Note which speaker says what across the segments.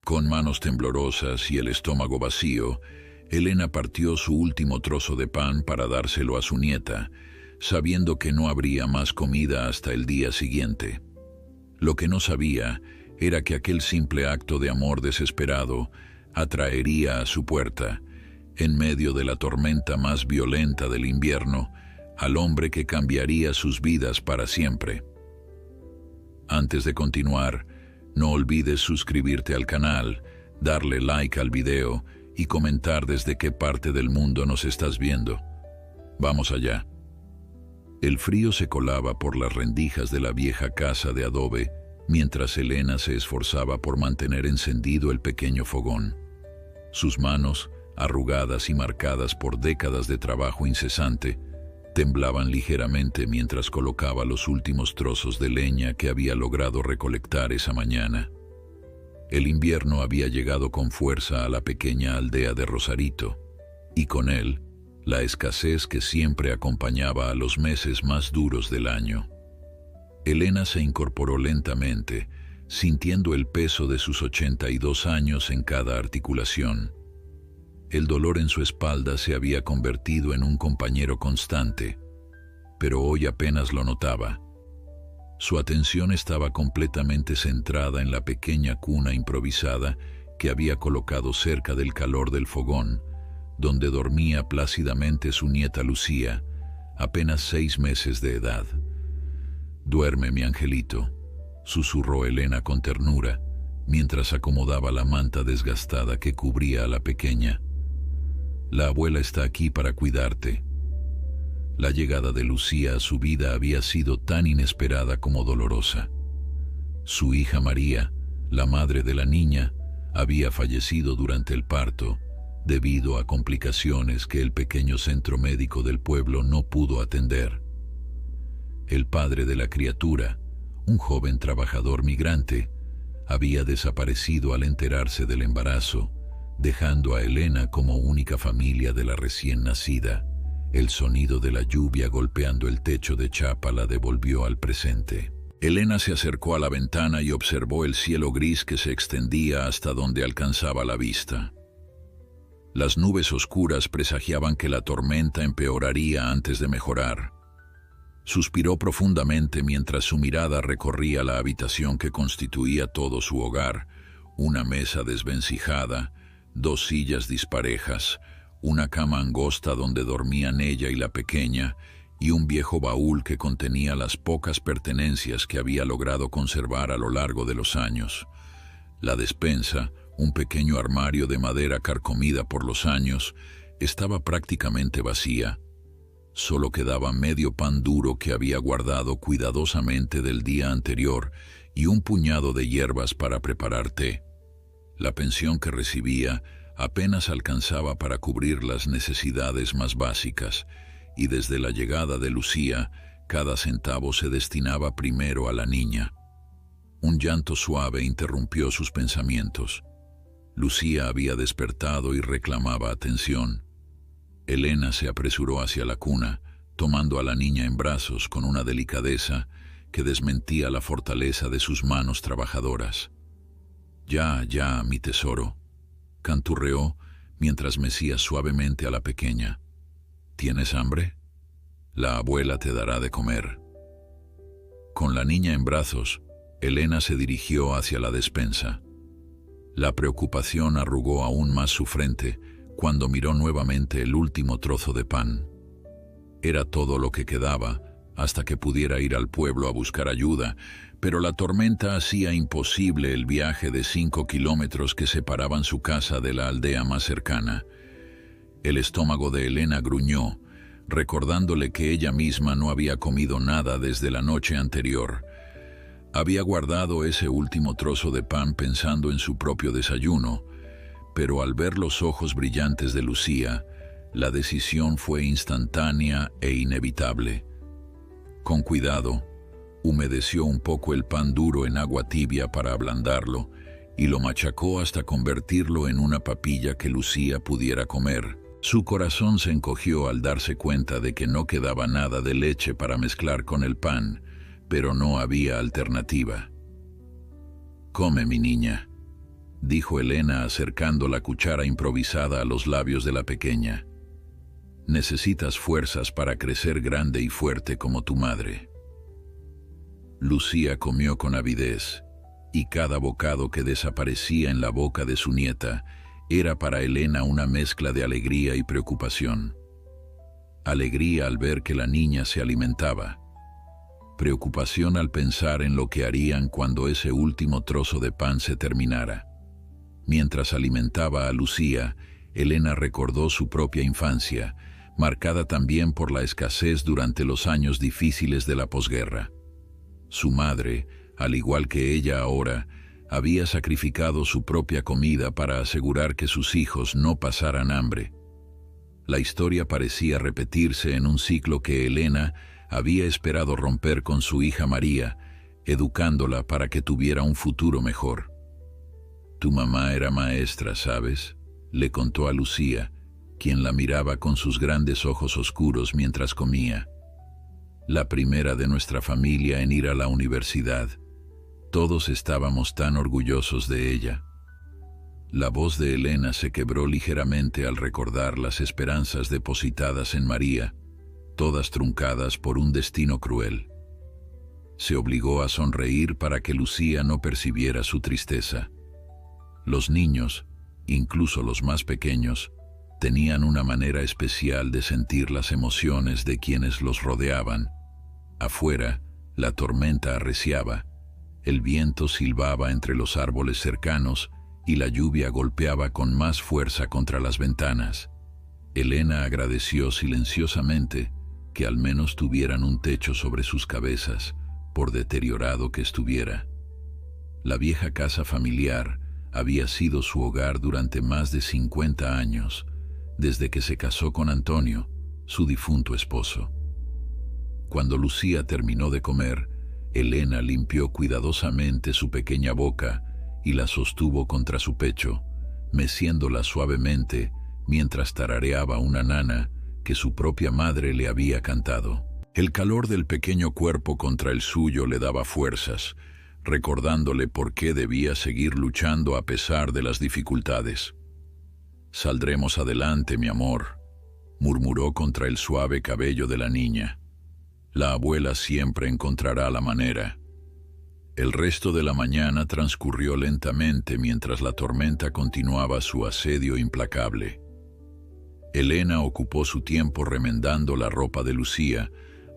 Speaker 1: Con manos temblorosas y el estómago vacío, Elena partió su último trozo de pan para dárselo a su nieta, sabiendo que no habría más comida hasta el día siguiente. Lo que no sabía era que aquel simple acto de amor desesperado atraería a su puerta, en medio de la tormenta más violenta del invierno, al hombre que cambiaría sus vidas para siempre. Antes de continuar, no olvides suscribirte al canal, darle like al video y comentar desde qué parte del mundo nos estás viendo. Vamos allá. El frío se colaba por las rendijas de la vieja casa de adobe, mientras Elena se esforzaba por mantener encendido el pequeño fogón. Sus manos, arrugadas y marcadas por décadas de trabajo incesante, temblaban ligeramente mientras colocaba los últimos trozos de leña que había logrado recolectar esa mañana. El invierno había llegado con fuerza a la pequeña aldea de Rosarito, y con él, la escasez que siempre acompañaba a los meses más duros del año. Elena se incorporó lentamente, sintiendo el peso de sus 82 años en cada articulación. El dolor en su espalda se había convertido en un compañero constante, pero hoy apenas lo notaba. Su atención estaba completamente centrada en la pequeña cuna improvisada que había colocado cerca del calor del fogón, donde dormía plácidamente su nieta Lucía, apenas 6 meses de edad. «Duerme, mi angelito», susurró Elena con ternura, mientras acomodaba la manta desgastada que cubría a la pequeña. «La abuela está aquí para cuidarte». La llegada de Lucía a su vida había sido tan inesperada como dolorosa. Su hija María, la madre de la niña, había fallecido durante el parto, debido a complicaciones que el pequeño centro médico del pueblo no pudo atender. El padre de la criatura, un joven trabajador migrante, había desaparecido al enterarse del embarazo, dejando a Elena como única familia de la recién nacida. El sonido de la lluvia golpeando el techo de chapa la devolvió al presente. Elena se acercó a la ventana y observó el cielo gris que se extendía hasta donde alcanzaba la vista. Las nubes oscuras presagiaban que la tormenta empeoraría antes de mejorar. Suspiró profundamente mientras su mirada recorría la habitación que constituía todo su hogar: una mesa desvencijada, 2 sillas disparejas, una cama angosta donde dormían ella y la pequeña, y un viejo baúl que contenía las pocas pertenencias que había logrado conservar a lo largo de los años. La despensa, un pequeño armario de madera carcomida por los años, estaba prácticamente vacía. Solo quedaba medio pan duro que había guardado cuidadosamente del día anterior y un puñado de hierbas para preparar té. La pensión que recibía apenas alcanzaba para cubrir las necesidades más básicas, y desde la llegada de Lucía, cada centavo se destinaba primero a la niña. Un llanto suave interrumpió sus pensamientos. Lucía había despertado y reclamaba atención. Elena se apresuró hacia la cuna, tomando a la niña en brazos con una delicadeza que desmentía la fortaleza de sus manos trabajadoras. «Ya, ya, mi tesoro», canturreó mientras mecía suavemente a la pequeña. «¿Tienes hambre? La abuela te dará de comer». Con la niña en brazos, Elena se dirigió hacia la despensa. La preocupación arrugó aún más su frente cuando miró nuevamente el último trozo de pan. Era todo lo que quedaba hasta que pudiera ir al pueblo a buscar ayuda, pero la tormenta hacía imposible el viaje de 5 kilómetros que separaban su casa de la aldea más cercana. El estómago de Elena gruñó, recordándole que ella misma no había comido nada desde la noche anterior. Había guardado ese último trozo de pan pensando en su propio desayuno, pero al ver los ojos brillantes de Lucía, la decisión fue instantánea e inevitable. Con cuidado, humedeció un poco el pan duro en agua tibia para ablandarlo y lo machacó hasta convertirlo en una papilla que Lucía pudiera comer. Su corazón se encogió al darse cuenta de que no quedaba nada de leche para mezclar con el pan, pero no había alternativa. «Come, mi niña», dijo Elena acercando la cuchara improvisada a los labios de la pequeña. Necesitas fuerzas para crecer grande y fuerte como tu madre. Lucía comió con avidez, y cada bocado que desaparecía en la boca de su nieta era para Elena una mezcla de alegría y preocupación. Alegría al ver que la niña se alimentaba. Preocupación al pensar en lo que harían cuando ese último trozo de pan se terminara. Mientras alimentaba a Lucía, Elena recordó su propia infancia, marcada también por la escasez durante los años difíciles de la posguerra. Su madre, al igual que ella ahora, había sacrificado su propia comida para asegurar que sus hijos no pasaran hambre. La historia parecía repetirse en un ciclo que Elena había esperado romper con su hija María, educándola para que tuviera un futuro mejor. Tu mamá era maestra, ¿sabes?, le contó a Lucía, quien la miraba con sus grandes ojos oscuros mientras comía. La primera de nuestra familia en ir a la universidad. Todos estábamos tan orgullosos de ella. La voz de Elena se quebró ligeramente al recordar las esperanzas depositadas en María, todas truncadas por un destino cruel. Se obligó a sonreír para que Lucía no percibiera su tristeza. Los niños, incluso los más pequeños, tenían una manera especial de sentir las emociones de quienes los rodeaban. Afuera, la tormenta arreciaba, el viento silbaba entre los árboles cercanos y la lluvia golpeaba con más fuerza contra las ventanas. Elena agradeció silenciosamente que al menos tuvieran un techo sobre sus cabezas, por deteriorado que estuviera. La vieja casa familiar había sido su hogar durante más de 50 años, desde que se casó con Antonio, su difunto esposo. Cuando Lucía terminó de comer, Elena limpió cuidadosamente su pequeña boca y la sostuvo contra su pecho, meciéndola suavemente mientras tarareaba una nana que su propia madre le había cantado. El calor del pequeño cuerpo contra el suyo le daba fuerzas, recordándole por qué debía seguir luchando a pesar de las dificultades. «Saldremos adelante, mi amor», murmuró contra el suave cabello de la niña. «La abuela siempre encontrará la manera». El resto de la mañana transcurrió lentamente mientras la tormenta continuaba su asedio implacable. Elena ocupó su tiempo remendando la ropa de Lucía,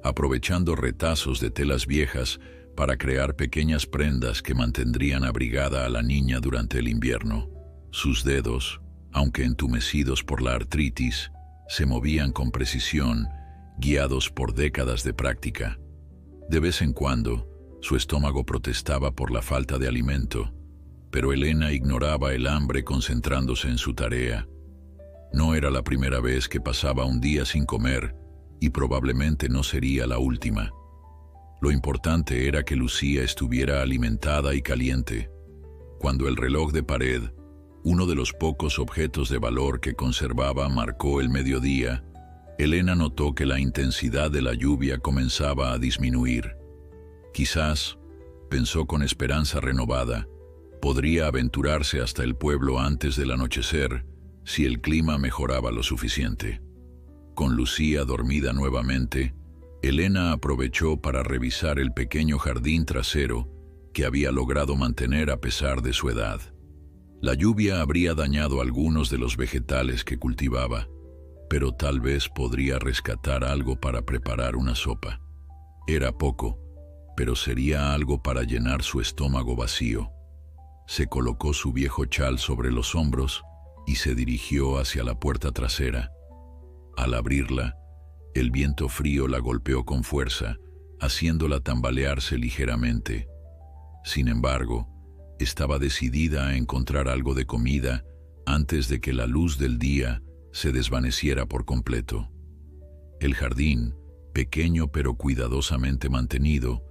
Speaker 1: aprovechando retazos de telas viejas para crear pequeñas prendas que mantendrían abrigada a la niña durante el invierno. Sus dedos, aunque entumecidos por la artritis, se movían con precisión, guiados por décadas de práctica. De vez en cuando, su estómago protestaba por la falta de alimento, pero Elena ignoraba el hambre concentrándose en su tarea. No era la primera vez que pasaba un día sin comer, y probablemente no sería la última. Lo importante era que Lucía estuviera alimentada y caliente. Cuando el reloj de pared, uno de los pocos objetos de valor que conservaba, marcó el mediodía, Elena notó que la intensidad de la lluvia comenzaba a disminuir. Quizás, pensó con esperanza renovada, podría aventurarse hasta el pueblo antes del anochecer si el clima mejoraba lo suficiente. Con Lucía dormida nuevamente, Elena aprovechó para revisar el pequeño jardín trasero que había logrado mantener a pesar de su edad. La lluvia habría dañado algunos de los vegetales que cultivaba, pero tal vez podría rescatar algo para preparar una sopa. Era poco, pero sería algo para llenar su estómago vacío. Se colocó su viejo chal sobre los hombros y se dirigió hacia la puerta trasera. Al abrirla, el viento frío la golpeó con fuerza, haciéndola tambalearse ligeramente. Sin embargo, estaba decidida a encontrar algo de comida antes de que la luz del día se desvaneciera por completo. El jardín, pequeño pero cuidadosamente mantenido,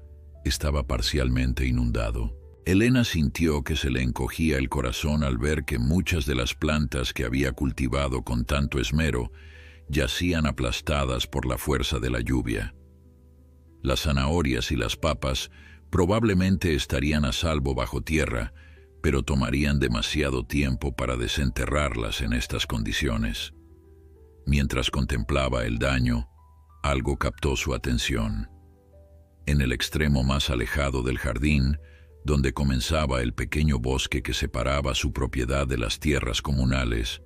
Speaker 1: estaba parcialmente inundado. Elena sintió que se le encogía el corazón al ver que muchas de las plantas que había cultivado con tanto esmero yacían aplastadas por la fuerza de la lluvia. Las zanahorias y las papas probablemente estarían a salvo bajo tierra, pero tomarían demasiado tiempo para desenterrarlas en estas condiciones. Mientras contemplaba el daño, algo captó su atención. En el extremo más alejado del jardín, donde comenzaba el pequeño bosque que separaba su propiedad de las tierras comunales,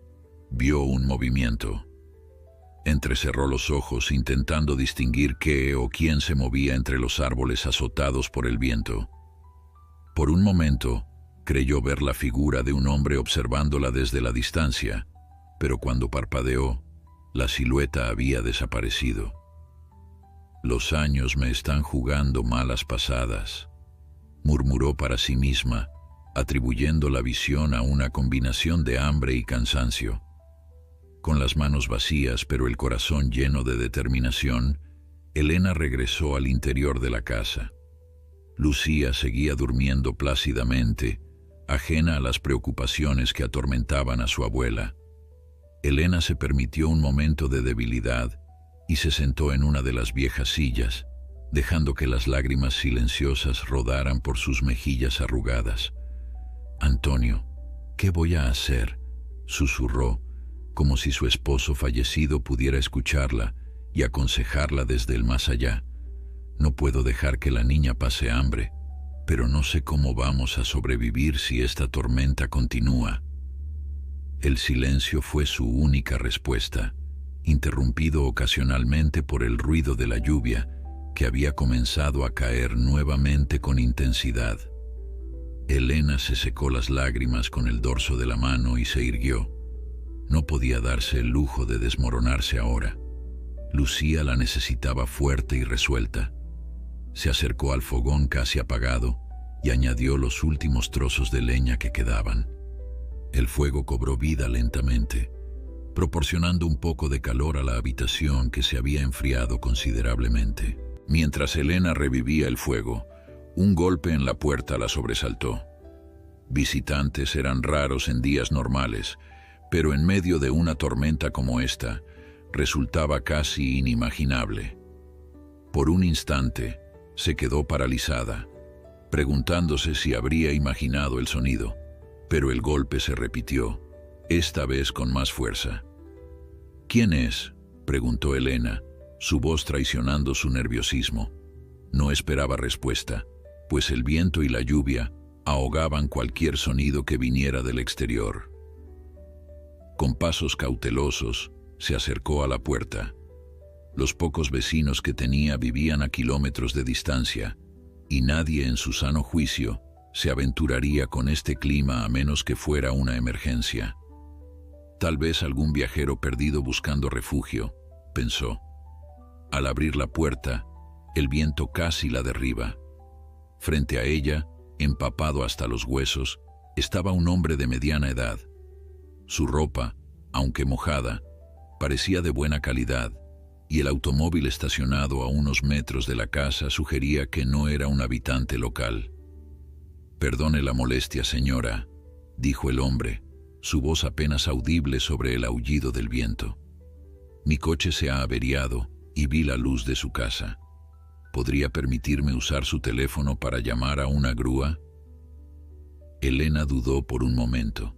Speaker 1: vio un movimiento. Entrecerró los ojos intentando distinguir qué o quién se movía entre los árboles azotados por el viento. Por un momento, creyó ver la figura de un hombre observándola desde la distancia, pero cuando parpadeó, la silueta había desaparecido. «Los años me están jugando malas pasadas», murmuró para sí misma, atribuyendo la visión a una combinación de hambre y cansancio. Con las manos vacías pero el corazón lleno de determinación, Elena regresó al interior de la casa. Lucía seguía durmiendo plácidamente, ajena a las preocupaciones que atormentaban a su abuela. Elena se permitió un momento de debilidad y se sentó en una de las viejas sillas, dejando que las lágrimas silenciosas rodaran por sus mejillas arrugadas. «Antonio, ¿qué voy a hacer?», susurró, como si su esposo fallecido pudiera escucharla y aconsejarla desde el más allá. «No puedo dejar que la niña pase hambre, pero no sé cómo vamos a sobrevivir si esta tormenta continúa». El silencio fue su única respuesta, interrumpido ocasionalmente por el ruido de la lluvia, que había comenzado a caer nuevamente con intensidad. Elena se secó las lágrimas con el dorso de la mano y se irguió. No podía darse el lujo de desmoronarse ahora. Lucía la necesitaba fuerte y resuelta. Se acercó al fogón casi apagado y añadió los últimos trozos de leña que quedaban. El fuego cobró vida lentamente, proporcionando un poco de calor a la habitación que se había enfriado considerablemente. Mientras Elena revivía el fuego, un golpe en la puerta la sobresaltó. Visitantes eran raros en días normales, pero en medio de una tormenta como esta, resultaba casi inimaginable. Por un instante, se quedó paralizada, preguntándose si habría imaginado el sonido, pero el golpe se repitió, esta vez con más fuerza. «¿Quién es?», preguntó Elena, su voz traicionando su nerviosismo. No esperaba respuesta, pues el viento y la lluvia ahogaban cualquier sonido que viniera del exterior. Con pasos cautelosos, se acercó a la puerta. Los pocos vecinos que tenía vivían a kilómetros de distancia, y nadie en su sano juicio se aventuraría con este clima a menos que fuera una emergencia. Tal vez algún viajero perdido buscando refugio, pensó. Al abrir la puerta, el viento casi la derriba. Frente a ella, empapado hasta los huesos, estaba un hombre de mediana edad. Su ropa, aunque mojada, parecía de buena calidad, y el automóvil estacionado a unos metros de la casa sugería que no era un habitante local. «Perdone la molestia, señora», dijo el hombre, su voz apenas audible sobre el aullido del viento. «Mi coche se ha averiado y vi la luz de su casa. ¿Podría permitirme usar su teléfono para llamar a una grúa?» Elena dudó por un momento.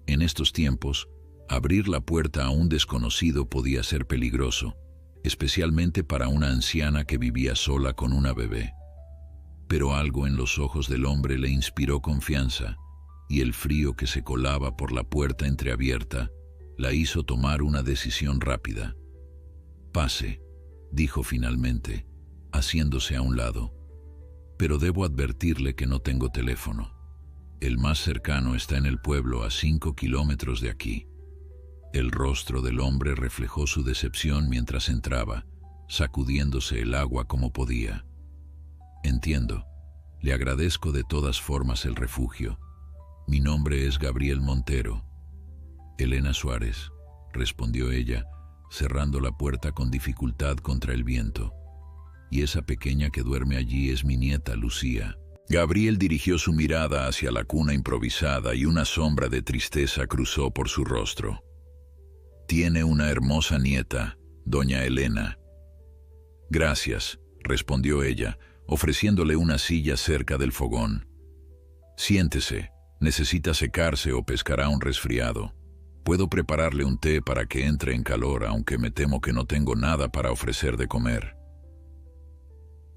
Speaker 1: En estos tiempos, abrir la puerta a un desconocido podía ser peligroso, especialmente para una anciana que vivía sola con una bebé. Pero algo en los ojos del hombre le inspiró confianza, y el frío que se colaba por la puerta entreabierta la hizo tomar una decisión rápida. «Pase», dijo finalmente, haciéndose a un lado. «Pero debo advertirle que no tengo teléfono. El más cercano está en el pueblo a 5 kilómetros de aquí». El rostro del hombre reflejó su decepción mientras entraba, sacudiéndose el agua como podía. «Entiendo. Le agradezco de todas formas el refugio. Mi nombre es Gabriel Montero». «Elena Suárez», respondió ella, cerrando la puerta con dificultad contra el viento. «Y esa pequeña que duerme allí es mi nieta Lucía». Gabriel dirigió su mirada hacia la cuna improvisada y una sombra de tristeza cruzó por su rostro. «Tiene una hermosa nieta, doña Elena». «Gracias», respondió ella, ofreciéndole una silla cerca del fogón. «Siéntese, Necesita secarse o pescará un resfriado. Puedo prepararle un té para que entre en calor, aunque me temo que no tengo nada para ofrecer de comer.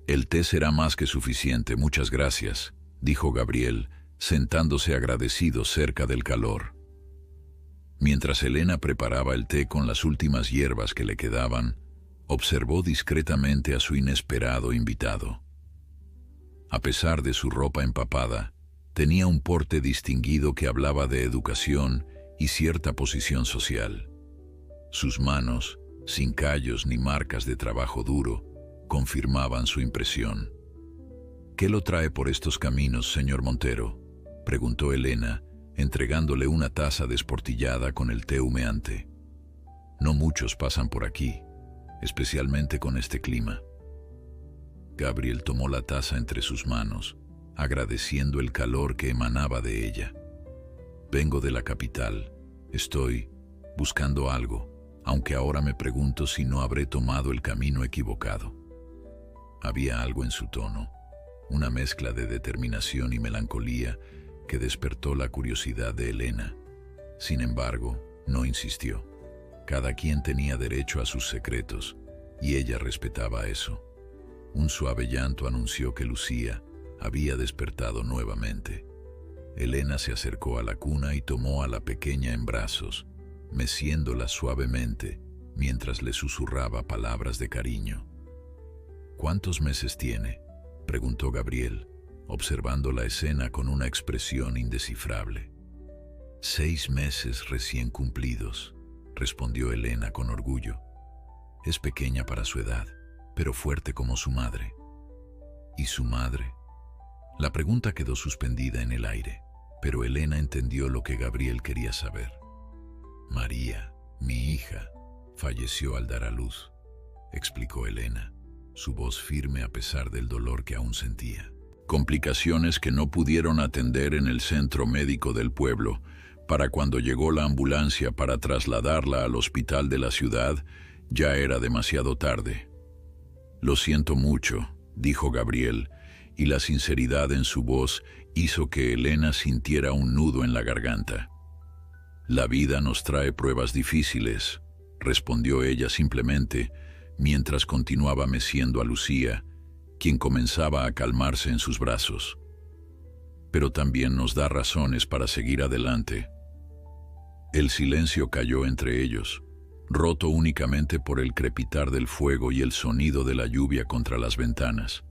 Speaker 1: El té será más que suficiente, muchas gracias, dijo Gabriel, sentándose agradecido cerca del calor. Mientras Elena preparaba el té con las últimas hierbas que le quedaban, observó discretamente a su inesperado invitado. A pesar de su ropa empapada, tenía un porte distinguido que hablaba de educación y cierta posición social. Sus manos, sin callos ni marcas de trabajo duro, confirmaban su impresión. «¿Qué lo trae por estos caminos, señor Montero?», preguntó Elena, entregándole una taza desportillada con el té humeante. «No muchos pasan por aquí, especialmente con este clima». Gabriel tomó la taza entre sus manos, agradeciendo el calor que emanaba de ella. «Vengo de la capital. Estoy buscando algo, aunque ahora me pregunto si no habré tomado el camino equivocado». Había algo en su tono, una mezcla de determinación y melancolía que despertó la curiosidad de Elena. Sin embargo, no insistió. Cada quien tenía derecho a sus secretos, y ella respetaba eso. Un suave llanto anunció que Lucía había despertado nuevamente. Elena se acercó a la cuna y tomó a la pequeña en brazos, meciéndola suavemente mientras le susurraba palabras de cariño. «¿Cuántos meses tiene?», preguntó Gabriel, observando la escena con una expresión indescifrable. «6 meses recién cumplidos», respondió Elena con orgullo. «Es pequeña para su edad, pero fuerte como su madre». «¿Y su madre?». La pregunta quedó suspendida en el aire, pero Elena entendió lo que Gabriel quería saber. «María, mi hija, falleció al dar a luz», explicó Elena, su voz firme a pesar del dolor que aún sentía. Complicaciones que no pudieron atender en el centro médico del pueblo. Para cuando llegó la ambulancia para trasladarla al hospital de la ciudad, ya era demasiado tarde. «Lo siento mucho», dijo Gabriel, y la sinceridad en su voz hizo que Elena sintiera un nudo en la garganta. «La vida nos trae pruebas difíciles», respondió ella simplemente, mientras continuaba meciendo a Lucía, quien comenzaba a calmarse en sus brazos. «Pero también nos da razones para seguir adelante». El silencio cayó entre ellos, roto únicamente por el crepitar del fuego y el sonido de la lluvia contra las ventanas.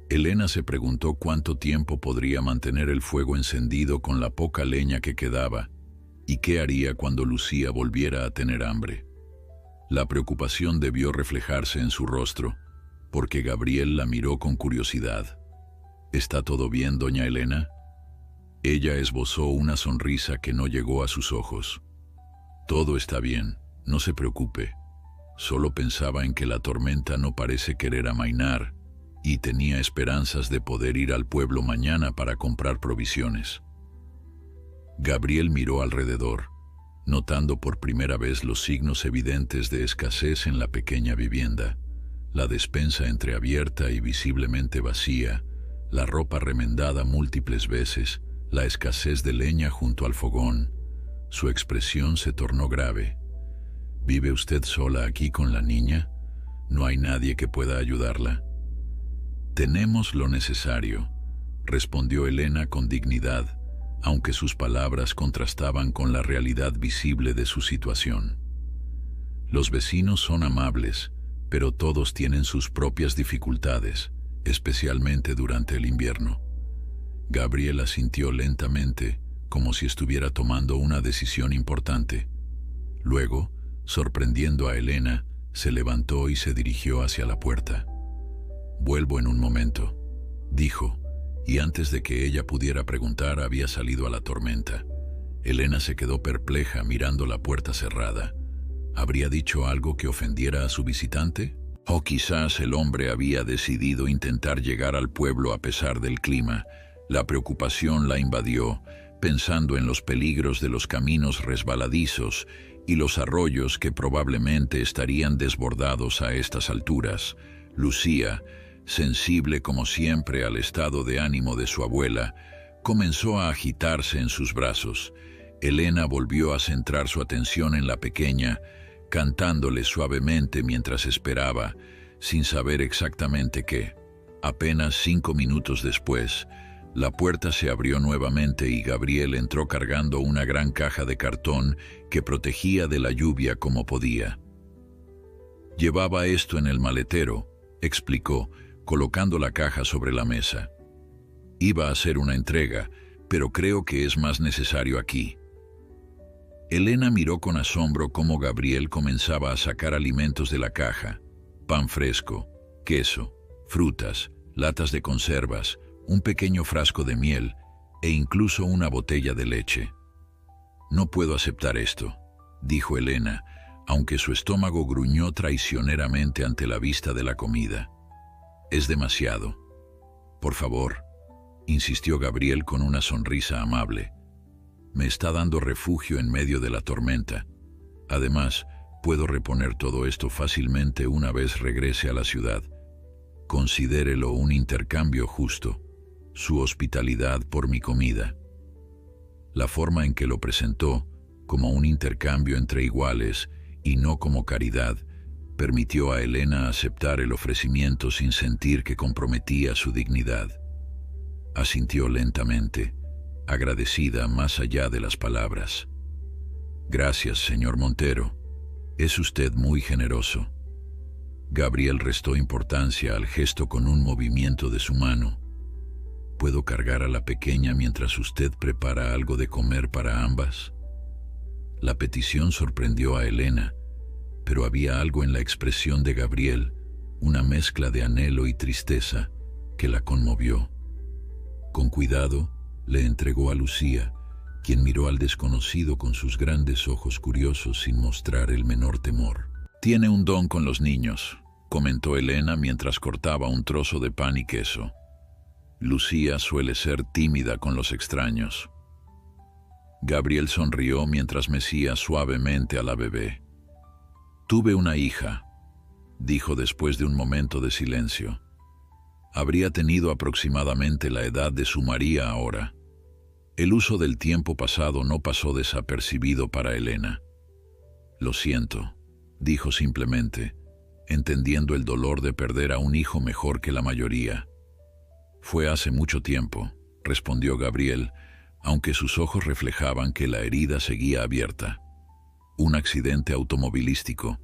Speaker 1: Elena se preguntó cuánto tiempo podría mantener el fuego encendido con la poca leña que quedaba, y qué haría cuando Lucía volviera a tener hambre. La preocupación debió reflejarse en su rostro, porque Gabriel la miró con curiosidad. «¿Está todo bien, doña Elena?». Ella esbozó una sonrisa que no llegó a sus ojos. «Todo está bien, no se preocupe. Solo pensaba en que la tormenta no parece querer amainar, y tenía esperanzas de poder ir al pueblo mañana para comprar provisiones». Gabriel miró alrededor, notando por primera vez los signos evidentes de escasez en la pequeña vivienda, la despensa entreabierta y visiblemente vacía, la ropa remendada múltiples veces, la escasez de leña junto al fogón. Su expresión se tornó grave. «¿Vive usted sola aquí con la niña? ¿No hay nadie que pueda ayudarla?». «Tenemos lo necesario», respondió Elena con dignidad, aunque sus palabras contrastaban con la realidad visible de su situación. «Los vecinos son amables, pero todos tienen sus propias dificultades, especialmente durante el invierno». Gabriel asintió lentamente, como si estuviera tomando una decisión importante. Luego, sorprendiendo a Elena, se levantó y se dirigió hacia la puerta. «Vuelvo en un momento», dijo, y antes de que ella pudiera preguntar había salido a la tormenta. Elena se quedó perpleja mirando la puerta cerrada. ¿Habría dicho algo que ofendiera a su visitante? O quizás el hombre había decidido intentar llegar al pueblo a pesar del clima. La preocupación la invadió, pensando en los peligros de los caminos resbaladizos y los arroyos que probablemente estarían desbordados a estas alturas. Lucía, sensible como siempre al estado de ánimo de su abuela, comenzó a agitarse en sus brazos. Elena volvió a centrar su atención en la pequeña, cantándole suavemente mientras esperaba, sin saber exactamente qué. Apenas 5 minutos después, la puerta se abrió nuevamente y Gabriel entró cargando una gran caja de cartón que protegía de la lluvia como podía. Llevaba esto en el maletero, explicó, colocando la caja sobre la mesa. Iba a hacer una entrega, pero creo que es más necesario aquí. Elena miró con asombro cómo Gabriel comenzaba a sacar alimentos de la caja: pan fresco, queso, frutas, latas de conservas, un pequeño frasco de miel e incluso una botella de leche. «No puedo aceptar esto», dijo Elena, aunque su estómago gruñó traicioneramente ante la vista de la comida. «Es demasiado. Por favor», insistió Gabriel con una sonrisa amable. «Me está dando refugio en medio de la tormenta. Además, puedo reponer todo esto fácilmente una vez regrese a la ciudad. Considérelo un intercambio justo, su hospitalidad por mi comida». La forma en que lo presentó, como un intercambio entre iguales y no como caridad, permitió a Elena aceptar el ofrecimiento sin sentir que comprometía su dignidad. Asintió lentamente, agradecida más allá de las palabras. «Gracias, señor Montero. Es usted muy generoso». Gabriel restó importancia al gesto con un movimiento de su mano. «¿Puedo cargar a la pequeña mientras usted prepara algo de comer para ambas?». La petición sorprendió a Elena, pero había algo en la expresión de Gabriel, una mezcla de anhelo y tristeza, que la conmovió. Con cuidado, le entregó a Lucía, quien miró al desconocido con sus grandes ojos curiosos sin mostrar el menor temor. «Tiene un don con los niños», comentó Elena mientras cortaba un trozo de pan y queso. «Lucía suele ser tímida con los extraños». Gabriel sonrió mientras mecía suavemente a la bebé. «Tuve una hija», dijo después de un momento de silencio. Habría tenido aproximadamente la edad de su María ahora. El uso del tiempo pasado no pasó desapercibido para Elena. «Lo siento», dijo simplemente, entendiendo el dolor de perder a un hijo mejor que la mayoría. «Fue hace mucho tiempo», respondió Gabriel, aunque sus ojos reflejaban que la herida seguía abierta. «Un accidente automovilístico.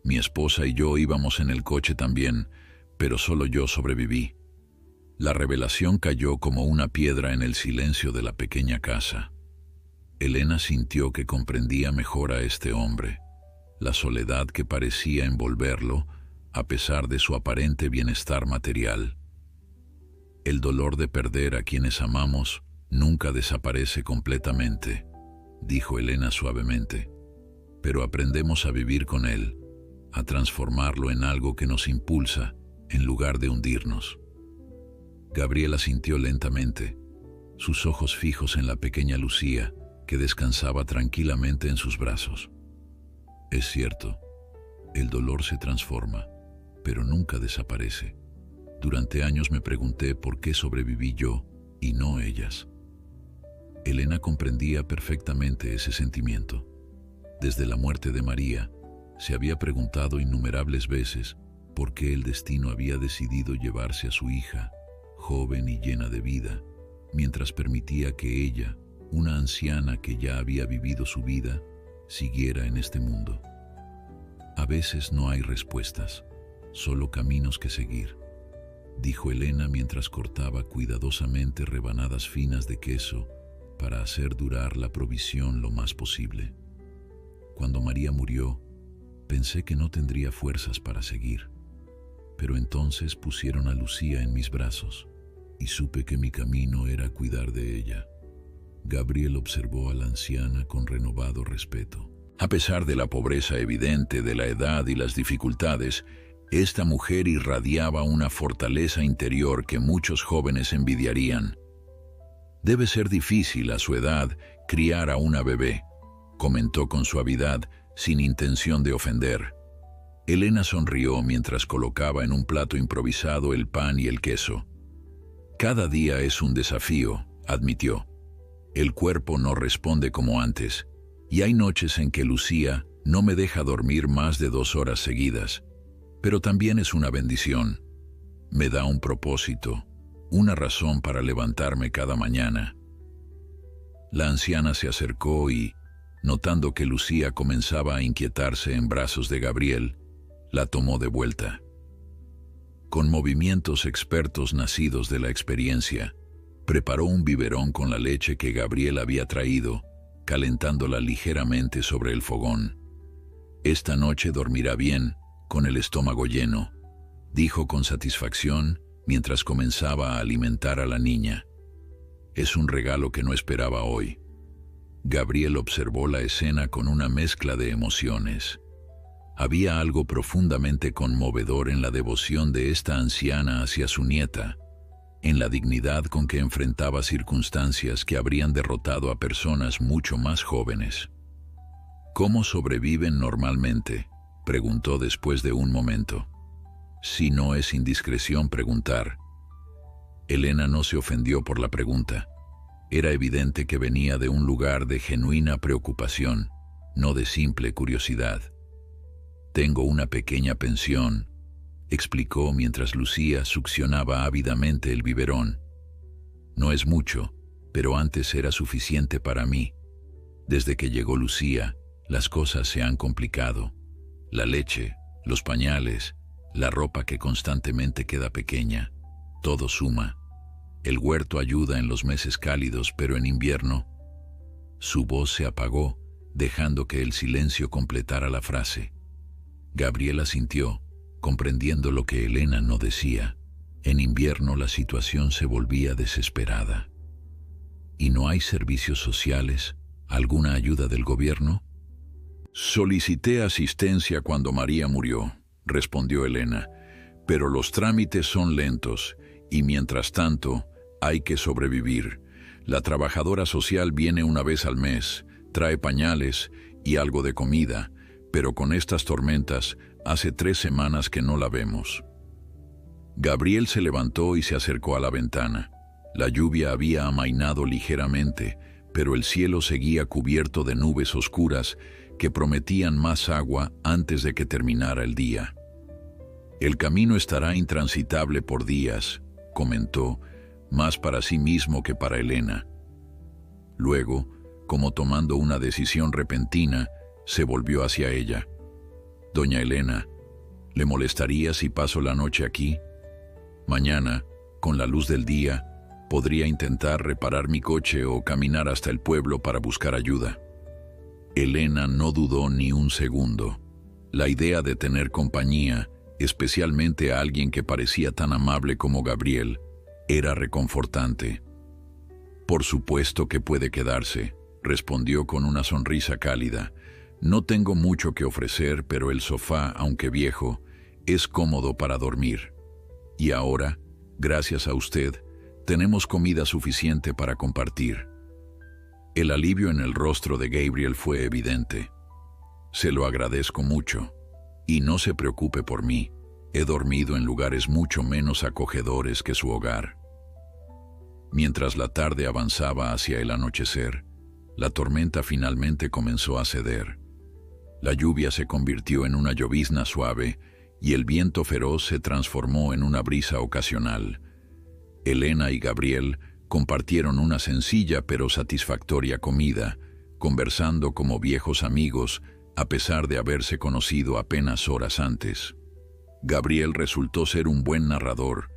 Speaker 1: Mi esposa y yo íbamos en el coche también, pero solo yo sobreviví». La revelación cayó como una piedra en el silencio de la pequeña casa. Elena sintió que comprendía mejor a este hombre, la soledad que parecía envolverlo, a pesar de su aparente bienestar material. «El dolor de perder a quienes amamos nunca desaparece completamente», dijo Elena suavemente, «pero aprendemos a vivir con él, a transformarlo en algo que nos impulsa en lugar de hundirnos». Gabriel asintió lentamente, sus ojos fijos en la pequeña Lucía, que descansaba tranquilamente en sus brazos. «Es cierto, el dolor se transforma, pero nunca desaparece. Durante años me pregunté por qué sobreviví yo y no ellas». Elena comprendía perfectamente ese sentimiento. Desde la muerte de María, se había preguntado innumerables veces por qué el destino había decidido llevarse a su hija, joven y llena de vida, mientras permitía que ella, una anciana que ya había vivido su vida, siguiera en este mundo. «A veces no hay respuestas, solo caminos que seguir», dijo Elena mientras cortaba cuidadosamente rebanadas finas de queso para hacer durar la provisión lo más posible. «Cuando María murió, pensé que no tendría fuerzas para seguir, pero entonces pusieron a Lucía en mis brazos y supe que mi camino era cuidar de ella». Gabriel observó a la anciana con renovado respeto. A pesar de la pobreza evidente de la edad y las dificultades, esta mujer irradiaba una fortaleza interior que muchos jóvenes envidiarían. «Debe ser difícil a su edad criar a una bebé», comentó con suavidad, sin intención de ofender. Elena sonrió mientras colocaba en un plato improvisado el pan y el queso. «Cada día es un desafío», admitió. El cuerpo no responde como antes, y hay noches en que Lucía no me deja dormir más de 2 horas seguidas, pero también es una bendición. Me da un propósito, una razón para levantarme cada mañana. La anciana se acercó y, notando que Lucía comenzaba a inquietarse en brazos de Gabriel, la tomó de vuelta. Con movimientos expertos nacidos de la experiencia, preparó un biberón con la leche que Gabriel había traído, calentándola ligeramente sobre el fogón. «Esta noche dormirá bien, con el estómago lleno», dijo con satisfacción mientras comenzaba a alimentar a la niña. «Es un regalo que no esperaba hoy». Gabriel observó la escena con una mezcla de emociones. Había algo profundamente conmovedor en la devoción de esta anciana hacia su nieta, en la dignidad con que enfrentaba circunstancias que habrían derrotado a personas mucho más jóvenes. «¿Cómo sobreviven normalmente?», preguntó después de un momento. «Si no es indiscreción preguntar». Elena no se ofendió por la pregunta. Era evidente que venía de un lugar de genuina preocupación, no de simple curiosidad. «Tengo una pequeña pensión», explicó mientras Lucía succionaba ávidamente el biberón. «No es mucho, pero antes era suficiente para mí. Desde que llegó Lucía, las cosas se han complicado. La leche, los pañales, la ropa que constantemente queda pequeña, todo suma. El huerto ayuda en los meses cálidos, pero en invierno». Su voz se apagó, dejando que el silencio completara la frase. Gabriel asintió, comprendiendo lo que Elena no decía. En invierno la situación se volvía desesperada. ¿Y no hay servicios sociales? ¿Alguna ayuda del gobierno? «Solicité asistencia cuando María murió», respondió Elena, «pero los trámites son lentos y mientras tanto hay que sobrevivir. La trabajadora social viene una vez al mes, trae pañales y algo de comida, pero con estas tormentas hace 3 semanas que no la vemos». Gabriel se levantó y se acercó a la ventana. La lluvia había amainado ligeramente, pero el cielo seguía cubierto de nubes oscuras que prometían más agua antes de que terminara el día. «El camino estará intransitable por días», comentó, más para sí mismo que para Elena. Luego, como tomando una decisión repentina, se volvió hacia ella. «Doña Elena, ¿le molestaría si paso la noche aquí? Mañana, con la luz del día, podría intentar reparar mi coche o caminar hasta el pueblo para buscar ayuda». Elena no dudó ni un segundo. La idea de tener compañía, especialmente a alguien que parecía tan amable como Gabriel, era reconfortante. «Por supuesto que puede quedarse», respondió con una sonrisa cálida. «No tengo mucho que ofrecer, pero el sofá, aunque viejo, es cómodo para dormir. Y ahora, gracias a usted, tenemos comida suficiente para compartir». El alivio en el rostro de Gabriel fue evidente. «Se lo agradezco mucho. Y no se preocupe por mí. He dormido en lugares mucho menos acogedores que su hogar». Mientras la tarde avanzaba hacia el anochecer, la tormenta finalmente comenzó a ceder. La lluvia se convirtió en una llovizna suave y el viento feroz se transformó en una brisa ocasional. Elena y Gabriel compartieron una sencilla pero satisfactoria comida, conversando como viejos amigos a pesar de haberse conocido apenas horas antes. Gabriel resultó ser un buen narrador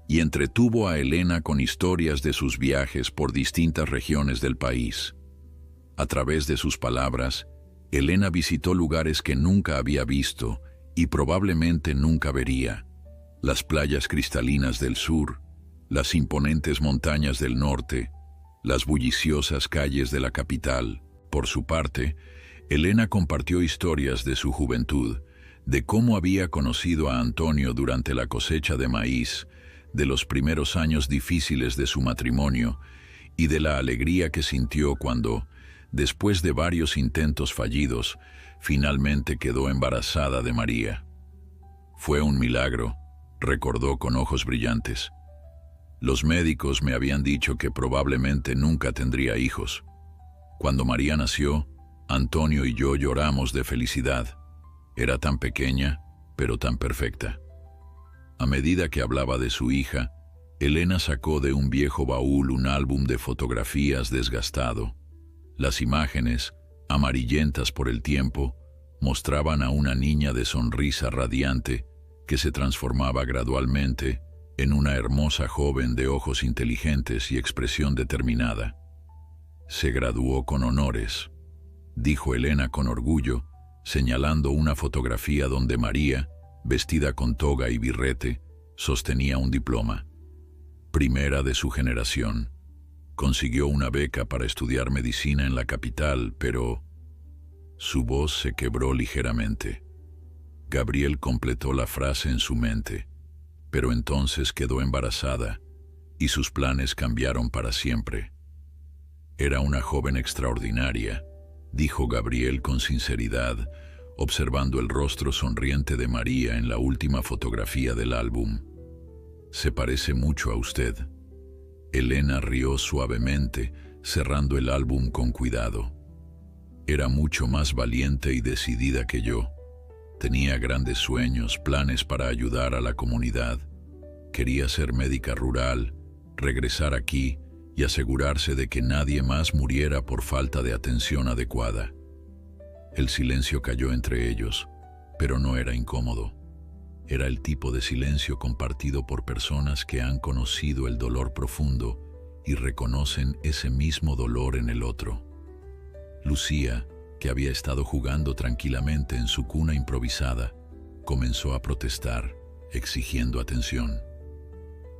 Speaker 1: y entretuvo a Elena con historias de sus viajes por distintas regiones del país. A través de sus palabras, Elena visitó lugares que nunca había visto y probablemente nunca vería: las playas cristalinas del sur, las imponentes montañas del norte, las bulliciosas calles de la capital. Por su parte, Elena compartió historias de su juventud, de cómo había conocido a Antonio durante la cosecha de maíz, de los primeros años difíciles de su matrimonio y de la alegría que sintió cuando, después de varios intentos fallidos, finalmente quedó embarazada de María. «Fue un milagro», recordó con ojos brillantes. Los médicos me habían dicho que probablemente nunca tendría hijos. Cuando María nació, Antonio y yo lloramos de felicidad. Era tan pequeña, pero tan perfecta. A medida que hablaba de su hija, Elena sacó de un viejo baúl un álbum de fotografías desgastado. Las imágenes, amarillentas por el tiempo, mostraban a una niña de sonrisa radiante que se transformaba gradualmente en una hermosa joven de ojos inteligentes y expresión determinada. Se graduó con honores, dijo Elena con orgullo, señalando una fotografía donde María, vestida con toga y birrete, sostenía un diploma. Primera de su generación. Consiguió una beca para estudiar medicina en la capital, pero su voz se quebró ligeramente. Gabriel completó la frase en su mente, pero entonces quedó embarazada y sus planes cambiaron para siempre. Era una joven extraordinaria, dijo Gabriel con sinceridad, observando el rostro sonriente de María en la última fotografía del álbum. Se parece mucho a usted. Elena rió suavemente, cerrando el álbum con cuidado. Era mucho más valiente y decidida que yo. Tenía grandes sueños, planes para ayudar a la comunidad. Quería ser médica rural, regresar aquí y asegurarse de que nadie más muriera por falta de atención adecuada. El silencio cayó entre ellos, pero no era incómodo. Era el tipo de silencio compartido por personas que han conocido el dolor profundo y reconocen ese mismo dolor en el otro. Lucía, que había estado jugando tranquilamente en su cuna improvisada, comenzó a protestar, exigiendo atención.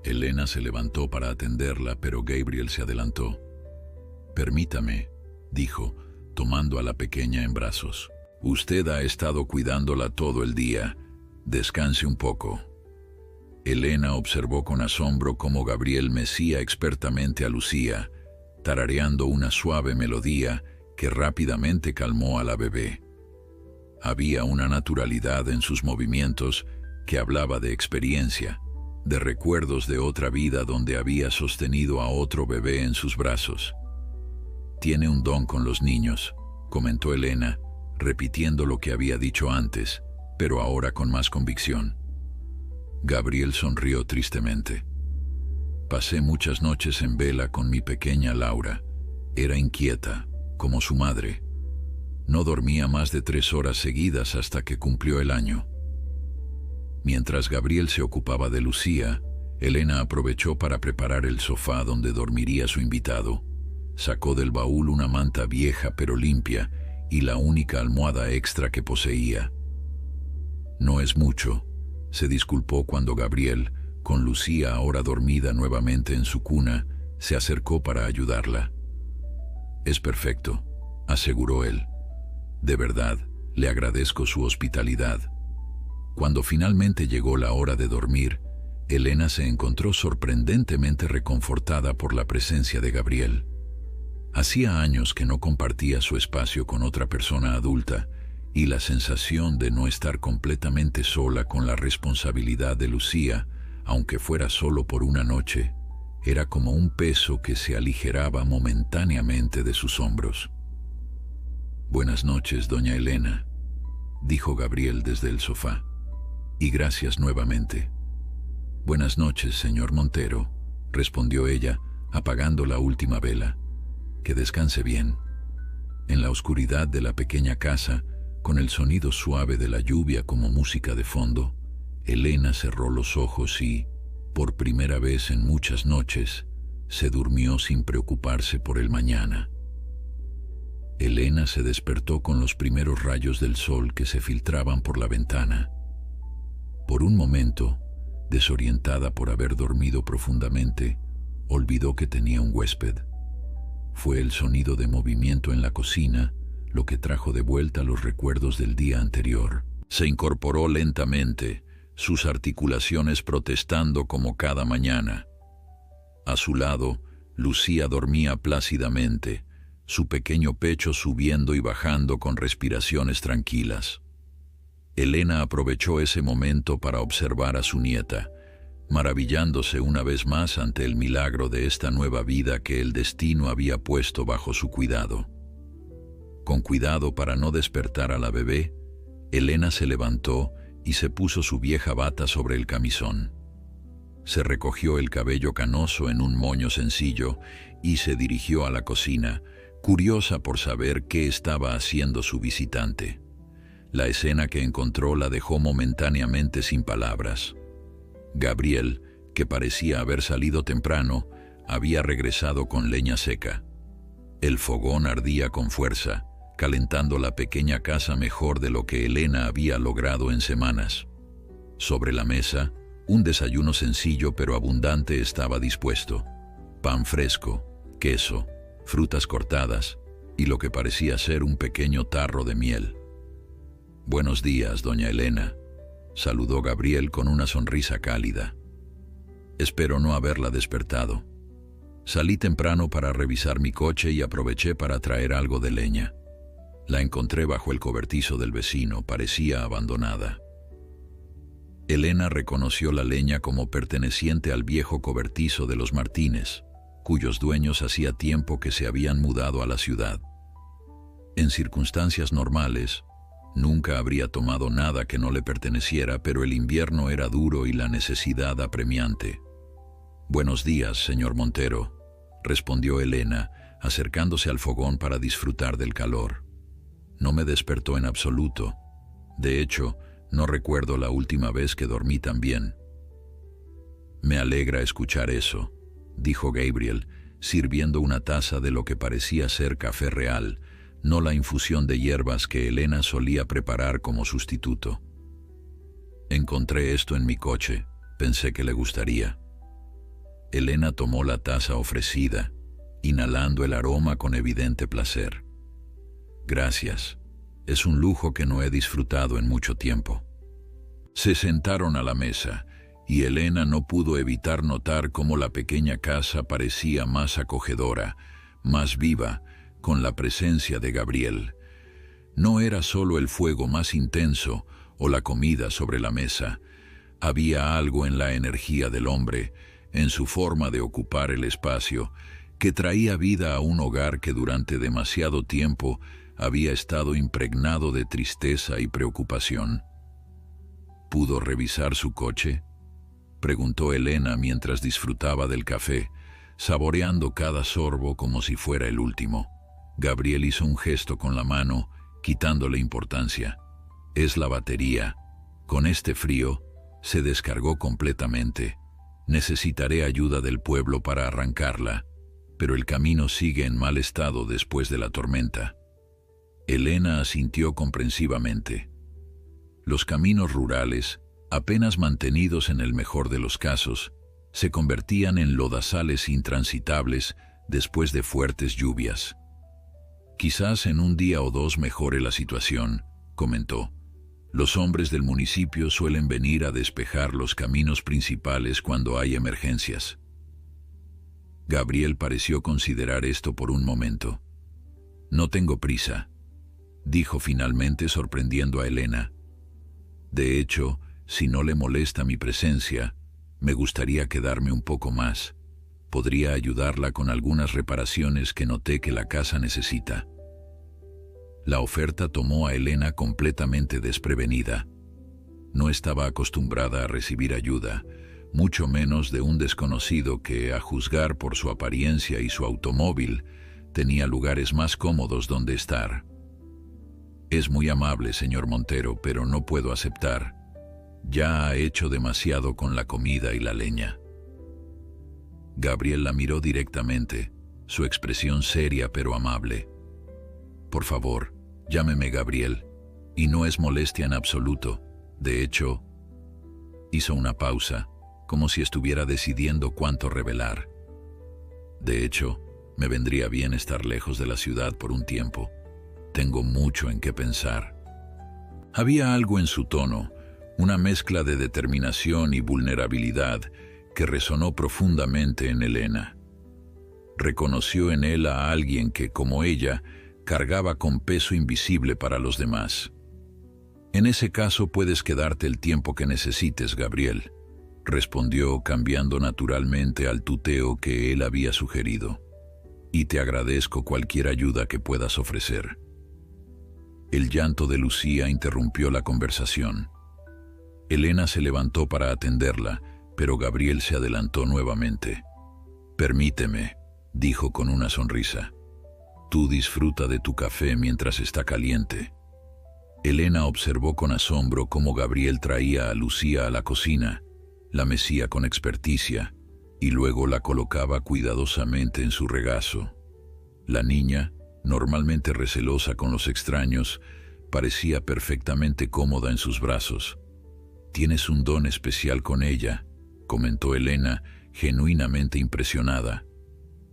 Speaker 1: Elena se levantó para atenderla, pero Gabriel se adelantó. «Permítame», dijo, tomando a la pequeña en brazos. «Usted ha estado cuidándola todo el día. Descanse un poco». Elena observó con asombro cómo Gabriel mecía expertamente a Lucía, tarareando una suave melodía que rápidamente calmó a la bebé. Había una naturalidad en sus movimientos que hablaba de experiencia, de recuerdos de otra vida donde había sostenido a otro bebé en sus brazos. «Tiene un don con los niños», comentó Elena, repitiendo lo que había dicho antes, pero ahora con más convicción. Gabriel sonrió tristemente. «Pasé muchas noches en vela con mi pequeña Laura. Era inquieta, como su madre. No dormía más de 3 horas seguidas hasta que cumplió el año». Mientras Gabriel se ocupaba de Lucía, Elena aprovechó para preparar el sofá donde dormiría su invitado. Sacó del baúl una manta vieja pero limpia y la única almohada extra que poseía. «No es mucho», se disculpó cuando Gabriel, con Lucía ahora dormida nuevamente en su cuna, se acercó para ayudarla. «Es perfecto», aseguró él. «De verdad, le agradezco su hospitalidad». Cuando finalmente llegó la hora de dormir, Elena se encontró sorprendentemente reconfortada por la presencia de Gabriel. Hacía años que no compartía su espacio con otra persona adulta, y la sensación de no estar completamente sola con la responsabilidad de Lucía, aunque fuera solo por una noche, era como un peso que se aligeraba momentáneamente de sus hombros. «Buenas noches, doña Elena», dijo Gabriel desde el sofá. «Y gracias nuevamente». «Buenas noches, señor Montero», respondió ella, apagando la última vela. «Que descanse bien». En la oscuridad de la pequeña casa, con el sonido suave de la lluvia como música de fondo, Elena cerró los ojos y, por primera vez en muchas noches, se durmió sin preocuparse por el mañana. Elena se despertó con los primeros rayos del sol que se filtraban por la ventana. Por un momento, desorientada por haber dormido profundamente, olvidó que tenía un huésped. Fue el sonido de movimiento en la cocina lo que trajo de vuelta los recuerdos del día anterior. Se incorporó lentamente, sus articulaciones protestando como cada mañana. A su lado, Lucía dormía plácidamente, su pequeño pecho subiendo y bajando con respiraciones tranquilas. Elena aprovechó ese momento para observar a su nieta, maravillándose una vez más ante el milagro de esta nueva vida que el destino había puesto bajo su cuidado. Con cuidado para no despertar a la bebé, Elena se levantó y se puso su vieja bata sobre el camisón. Se recogió el cabello canoso en un moño sencillo y se dirigió a la cocina, curiosa por saber qué estaba haciendo su visitante. La escena que encontró la dejó momentáneamente sin palabras. Gabriel, que parecía haber salido temprano, había regresado con leña seca. El fogón ardía con fuerza, calentando la pequeña casa mejor de lo que Elena había logrado en semanas. Sobre la mesa, un desayuno sencillo pero abundante estaba dispuesto. Pan fresco, queso, frutas cortadas y lo que parecía ser un pequeño tarro de miel. «Buenos días, doña Elena», saludó Gabriel con una sonrisa cálida. «Espero no haberla despertado. Salí temprano para revisar mi coche y aproveché para traer algo de leña. La encontré bajo el cobertizo del vecino, parecía abandonada». Elena reconoció la leña como perteneciente al viejo cobertizo de los Martínez, cuyos dueños hacía tiempo que se habían mudado a la ciudad. En circunstancias normales, nunca habría tomado nada que no le perteneciera, pero el invierno era duro y la necesidad apremiante. «Buenos días, señor Montero», respondió Elena, acercándose al fogón para disfrutar del calor. «No me despertó en absoluto. De hecho, no recuerdo la última vez que dormí tan bien». «Me alegra escuchar eso», dijo Gabriel, sirviendo una taza de lo que parecía ser café real, no la infusión de hierbas que Elena solía preparar como sustituto. «Encontré esto en mi coche, pensé que le gustaría». Elena tomó la taza ofrecida, inhalando el aroma con evidente placer. «Gracias, es un lujo que no he disfrutado en mucho tiempo». Se sentaron a la mesa, y Elena no pudo evitar notar cómo la pequeña casa parecía más acogedora, más viva, con la presencia de Gabriel. No era solo el fuego más intenso o la comida sobre la mesa. Había algo en la energía del hombre, en su forma de ocupar el espacio, que traía vida a un hogar que durante demasiado tiempo había estado impregnado de tristeza y preocupación. «¿Pudo revisar su coche?», preguntó Elena mientras disfrutaba del café, saboreando cada sorbo como si fuera el último. Gabriel hizo un gesto con la mano, quitándole importancia. «Es la batería. Con este frío, se descargó completamente. Necesitaré ayuda del pueblo para arrancarla, pero el camino sigue en mal estado después de la tormenta». Elena asintió comprensivamente. Los caminos rurales, apenas mantenidos en el mejor de los casos, se convertían en lodazales intransitables después de fuertes lluvias. «Quizás en un día o dos mejore la situación», comentó. «Los hombres del municipio suelen venir a despejar los caminos principales cuando hay emergencias». Gabriel pareció considerar esto por un momento. «No tengo prisa», dijo finalmente, sorprendiendo a Elena. «De hecho, si no le molesta mi presencia, me gustaría quedarme un poco más. Podría ayudarla con algunas reparaciones que noté que la casa necesita». La oferta tomó a Elena completamente desprevenida. No estaba acostumbrada a recibir ayuda, mucho menos de un desconocido que, a juzgar por su apariencia y su automóvil, tenía lugares más cómodos donde estar. «Es muy amable, señor Montero, pero no puedo aceptar. Ya ha hecho demasiado con la comida y la leña». Gabriel la miró directamente, su expresión seria pero amable. «Por favor, llámeme Gabriel, y no es molestia en absoluto. De hecho…» Hizo una pausa, como si estuviera decidiendo cuánto revelar. «De hecho, me vendría bien estar lejos de la ciudad por un tiempo. Tengo mucho en qué pensar». Había algo en su tono, una mezcla de determinación y vulnerabilidad que resonó profundamente en Elena. Reconoció en él a alguien que, como ella, cargaba con peso invisible para los demás. «En ese caso puedes quedarte el tiempo que necesites, Gabriel», respondió cambiando naturalmente al tuteo que él había sugerido. Y te agradezco cualquier ayuda que puedas ofrecer. El llanto de Lucía interrumpió la conversación. Elena se levantó para atenderla, pero Gabriel se adelantó nuevamente. Permíteme, dijo con una sonrisa. Tú disfruta de tu café mientras está caliente. Elena observó con asombro cómo Gabriel traía a Lucía a la cocina, la mecía con experticia y luego la colocaba cuidadosamente en su regazo. La niña, normalmente recelosa con los extraños, parecía perfectamente cómoda en sus brazos. «Tienes un don especial con ella», comentó Elena, genuinamente impresionada.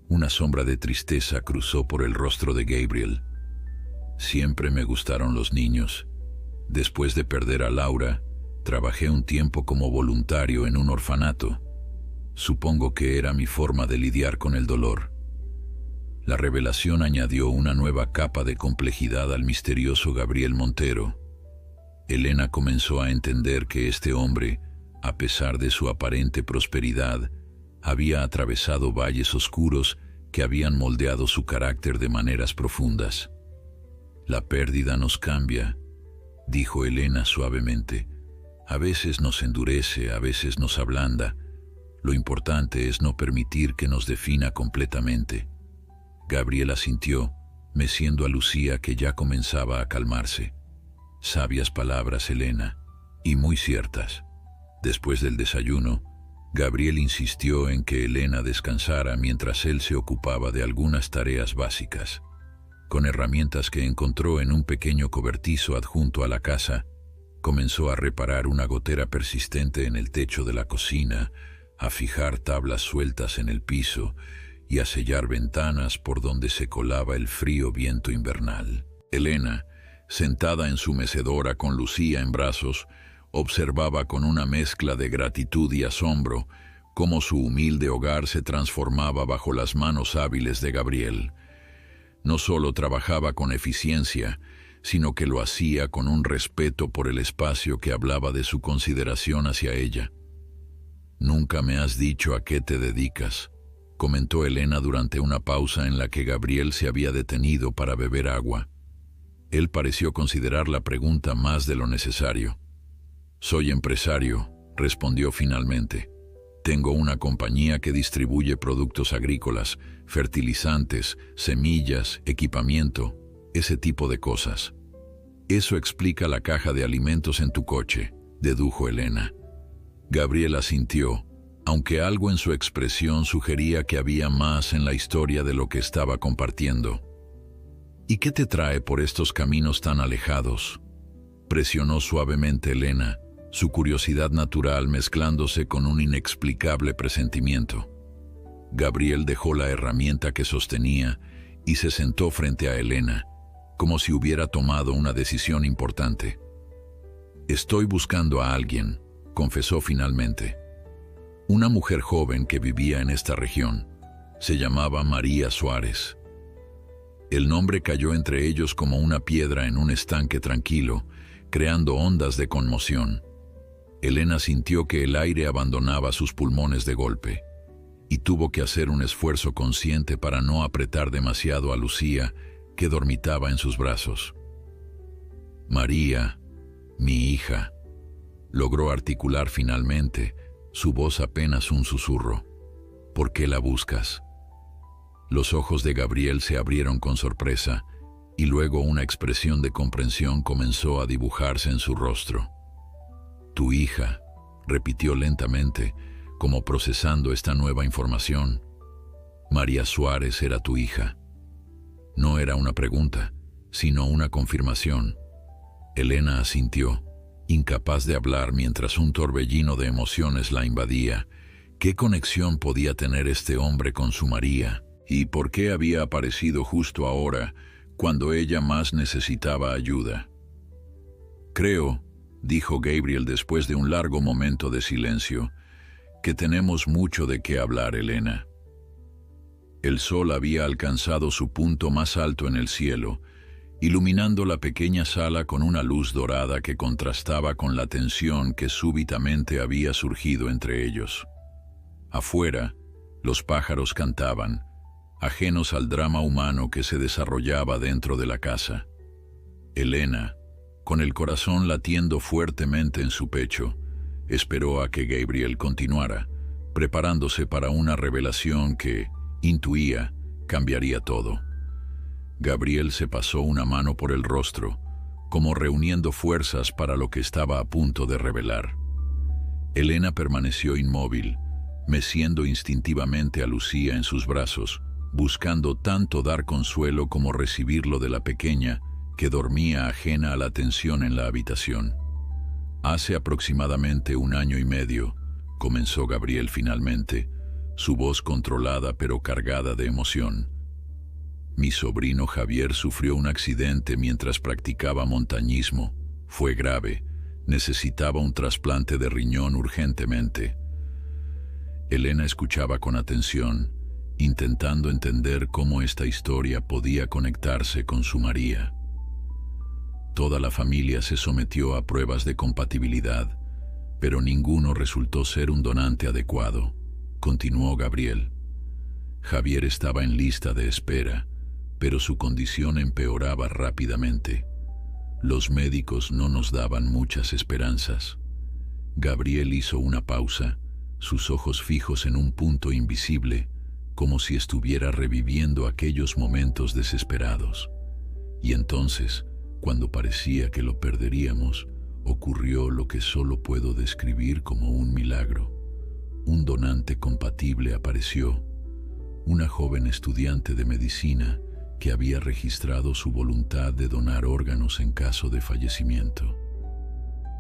Speaker 1: Una sombra de tristeza cruzó por el rostro de Gabriel. «Siempre me gustaron los niños. Después de perder a Laura, trabajé un tiempo como voluntario en un orfanato. Supongo que era mi forma de lidiar con el dolor». La revelación añadió una nueva capa de complejidad al misterioso Gabriel Montero. Elena comenzó a entender que este hombre, a pesar de su aparente prosperidad, había atravesado valles oscuros que habían moldeado su carácter de maneras profundas. «La pérdida nos cambia», dijo Elena suavemente. «A veces nos endurece, a veces nos ablanda. Lo importante es no permitir que nos defina completamente». Gabriel asintió, meciendo a Lucía, que ya comenzaba a calmarse. Sabias palabras, Elena, y muy ciertas. Después del desayuno, Gabriel insistió en que Elena descansara mientras él se ocupaba de algunas tareas básicas. Con herramientas que encontró en un pequeño cobertizo adjunto a la casa, comenzó a reparar una gotera persistente en el techo de la cocina, a fijar tablas sueltas en el piso y a sellar ventanas por donde se colaba el frío viento invernal. Elena, sentada en su mecedora con Lucía en brazos, observaba con una mezcla de gratitud y asombro cómo su humilde hogar se transformaba bajo las manos hábiles de Gabriel. No solo trabajaba con eficiencia, sino que lo hacía con un respeto por el espacio que hablaba de su consideración hacia ella. «Nunca me has dicho a qué te dedicas», comentó Elena durante una pausa en la que Gabriel se había detenido para beber agua. Él pareció considerar la pregunta más de lo necesario. «Soy empresario», respondió finalmente. «Tengo una compañía que distribuye productos agrícolas, fertilizantes, semillas, equipamiento, ese tipo de cosas». «Eso explica la caja de alimentos en tu coche», dedujo Elena. Gabriel asintió, aunque algo en su expresión sugería que había más en la historia de lo que estaba compartiendo. «¿Y qué te trae por estos caminos tan alejados?», presionó suavemente Elena, su curiosidad natural mezclándose con un inexplicable presentimiento. Gabriel dejó la herramienta que sostenía y se sentó frente a Elena, como si hubiera tomado una decisión importante. «Estoy buscando a alguien», confesó finalmente. «Una mujer joven que vivía en esta región. Se llamaba María Suárez». El nombre cayó entre ellos como una piedra en un estanque tranquilo, creando ondas de conmoción. Elena sintió que el aire abandonaba sus pulmones de golpe, y tuvo que hacer un esfuerzo consciente para no apretar demasiado a Lucía, que dormitaba en sus brazos. «María, mi hija», logró articular finalmente, su voz apenas un susurro. «¿Por qué la buscas?». Los ojos de Gabriel se abrieron con sorpresa, y luego una expresión de comprensión comenzó a dibujarse en su rostro. «Tu hija», repitió lentamente, como procesando esta nueva información. «María Suárez era tu hija». No era una pregunta, sino una confirmación. Elena asintió, incapaz de hablar mientras un torbellino de emociones la invadía. ¿Qué conexión podía tener este hombre con su María? ¿Y por qué había aparecido justo ahora, cuando ella más necesitaba ayuda? «Creo», dijo Gabriel después de un largo momento de silencio, «que tenemos mucho de qué hablar, Elena». El sol había alcanzado su punto más alto en el cielo, iluminando la pequeña sala con una luz dorada que contrastaba con la tensión que súbitamente había surgido entre ellos. Afuera, los pájaros cantaban, ajenos al drama humano que se desarrollaba dentro de la casa. Elena, con el corazón latiendo fuertemente en su pecho, esperó a que Gabriel continuara, preparándose para una revelación que, intuía, cambiaría todo. Gabriel se pasó una mano por el rostro, como reuniendo fuerzas para lo que estaba a punto de revelar. Elena permaneció inmóvil, meciendo instintivamente a Lucía en sus brazos, buscando tanto dar consuelo como recibirlo de la pequeña, que dormía ajena a la tensión en la habitación. Hace aproximadamente 1 año y medio, comenzó Gabriel finalmente, su voz controlada pero cargada de emoción. Mi sobrino Javier sufrió un accidente mientras practicaba montañismo. Fue grave, necesitaba un trasplante de riñón urgentemente. Elena escuchaba con atención, intentando entender cómo esta historia podía conectarse con su María. Toda la familia se sometió a pruebas de compatibilidad, pero ninguno resultó ser un donante adecuado, continuó Gabriel. Javier estaba en lista de espera, pero su condición empeoraba rápidamente. Los médicos no nos daban muchas esperanzas. Gabriel hizo una pausa, sus ojos fijos en un punto invisible, como si estuviera reviviendo aquellos momentos desesperados. Y entonces, cuando parecía que lo perderíamos, ocurrió lo que solo puedo describir como un milagro. Un donante compatible apareció, una joven estudiante de medicina que había registrado su voluntad de donar órganos en caso de fallecimiento.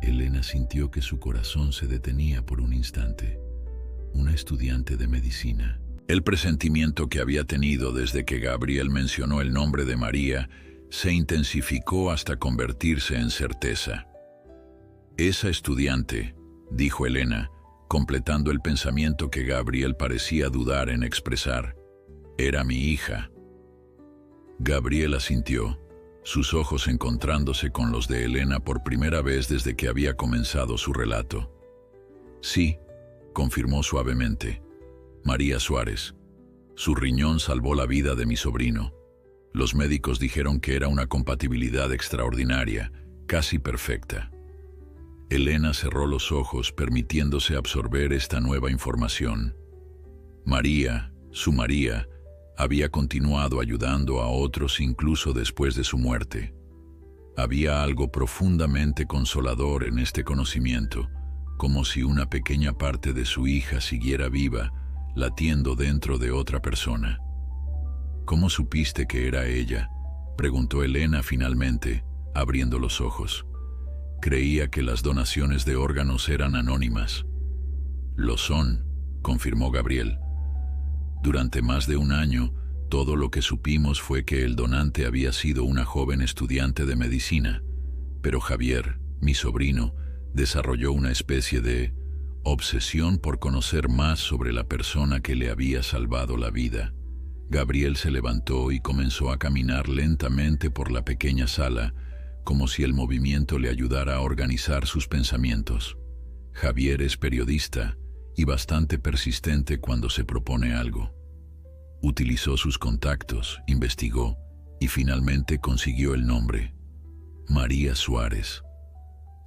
Speaker 1: Elena sintió que su corazón se detenía por un instante. Una estudiante de medicina. El presentimiento que había tenido desde que Gabriel mencionó el nombre de María se intensificó hasta convertirse en certeza. Esa estudiante, dijo Elena, completando el pensamiento que Gabriel parecía dudar en expresar, era mi hija. Gabriel asintió, sus ojos encontrándose con los de Elena por primera vez desde que había comenzado su relato. Sí, confirmó suavemente, María Suárez. Su riñón salvó la vida de mi sobrino. Los médicos dijeron que era una compatibilidad extraordinaria, casi perfecta. Elena cerró los ojos, permitiéndose absorber esta nueva información. María, su María, había continuado ayudando a otros incluso después de su muerte. Había algo profundamente consolador en este conocimiento, como si una pequeña parte de su hija siguiera viva, latiendo dentro de otra persona. ¿Cómo supiste que era ella?, preguntó Elena finalmente, abriendo los ojos. Creía que las donaciones de órganos eran anónimas. Lo son, confirmó Gabriel. Durante más de 1 año, todo lo que supimos fue que el donante había sido una joven estudiante de medicina, pero Javier, mi sobrino, desarrolló una especie de obsesión por conocer más sobre la persona que le había salvado la vida. Gabriel se levantó y comenzó a caminar lentamente por la pequeña sala, como si el movimiento le ayudara a organizar sus pensamientos. Javier es periodista y bastante persistente cuando se propone algo. Utilizó sus contactos, investigó y finalmente consiguió el nombre: María Suárez.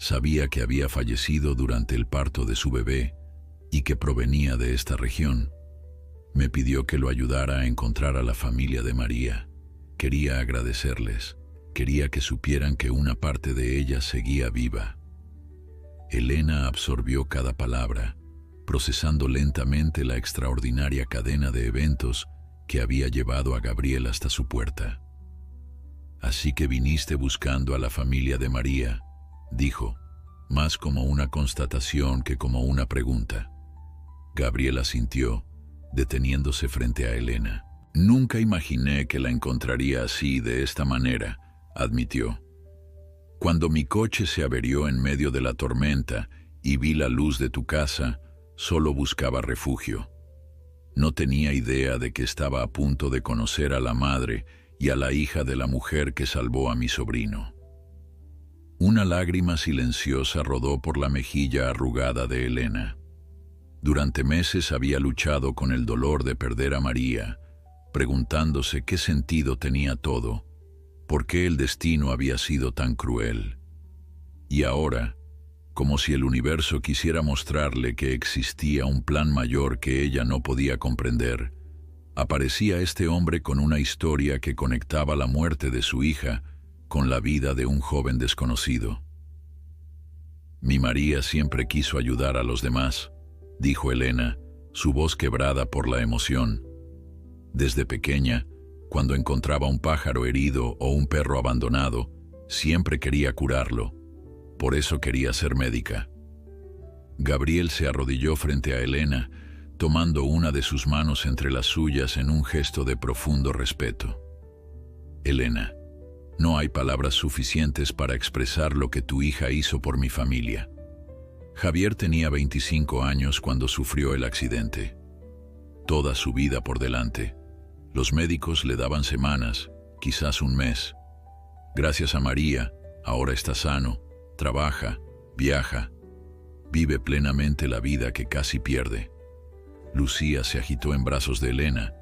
Speaker 1: Sabía que había fallecido durante el parto de su bebé y que provenía de esta región. Me pidió que lo ayudara a encontrar a la familia de María. Quería agradecerles. Quería que supieran que una parte de ella seguía viva. Elena absorbió cada palabra, procesando lentamente la extraordinaria cadena de eventos que había llevado a Gabriel hasta su puerta. Así que viniste buscando a la familia de María, dijo, más como una constatación que como una pregunta. Gabriel asintió, deteniéndose frente a Elena. Nunca imaginé que la encontraría así, de esta manera, admitió. Cuando mi coche se averió en medio de la tormenta y vi la luz de tu casa, solo buscaba refugio. No tenía idea de que estaba a punto de conocer a la madre y a la hija de la mujer que salvó a mi sobrino. Una lágrima silenciosa rodó por la mejilla arrugada de Elena. Durante meses había luchado con el dolor de perder a María, preguntándose qué sentido tenía todo, por qué el destino había sido tan cruel. Y ahora, como si el universo quisiera mostrarle que existía un plan mayor que ella no podía comprender, aparecía este hombre con una historia que conectaba la muerte de su hija con la vida de un joven desconocido. Mi María siempre quiso ayudar a los demás, dijo Elena, su voz quebrada por la emoción. Desde pequeña, cuando encontraba un pájaro herido o un perro abandonado, siempre quería curarlo. Por eso quería ser médica. Gabriel se arrodilló frente a Elena, tomando una de sus manos entre las suyas en un gesto de profundo respeto. Elena, no hay palabras suficientes para expresar lo que tu hija hizo por mi familia. Javier tenía 25 años cuando sufrió el accidente. Toda su vida por delante. Los médicos le daban semanas, quizás un mes. Gracias a María, ahora está sano, trabaja, viaja, vive plenamente la vida que casi pierde. Lucía se agitó en brazos de Elena,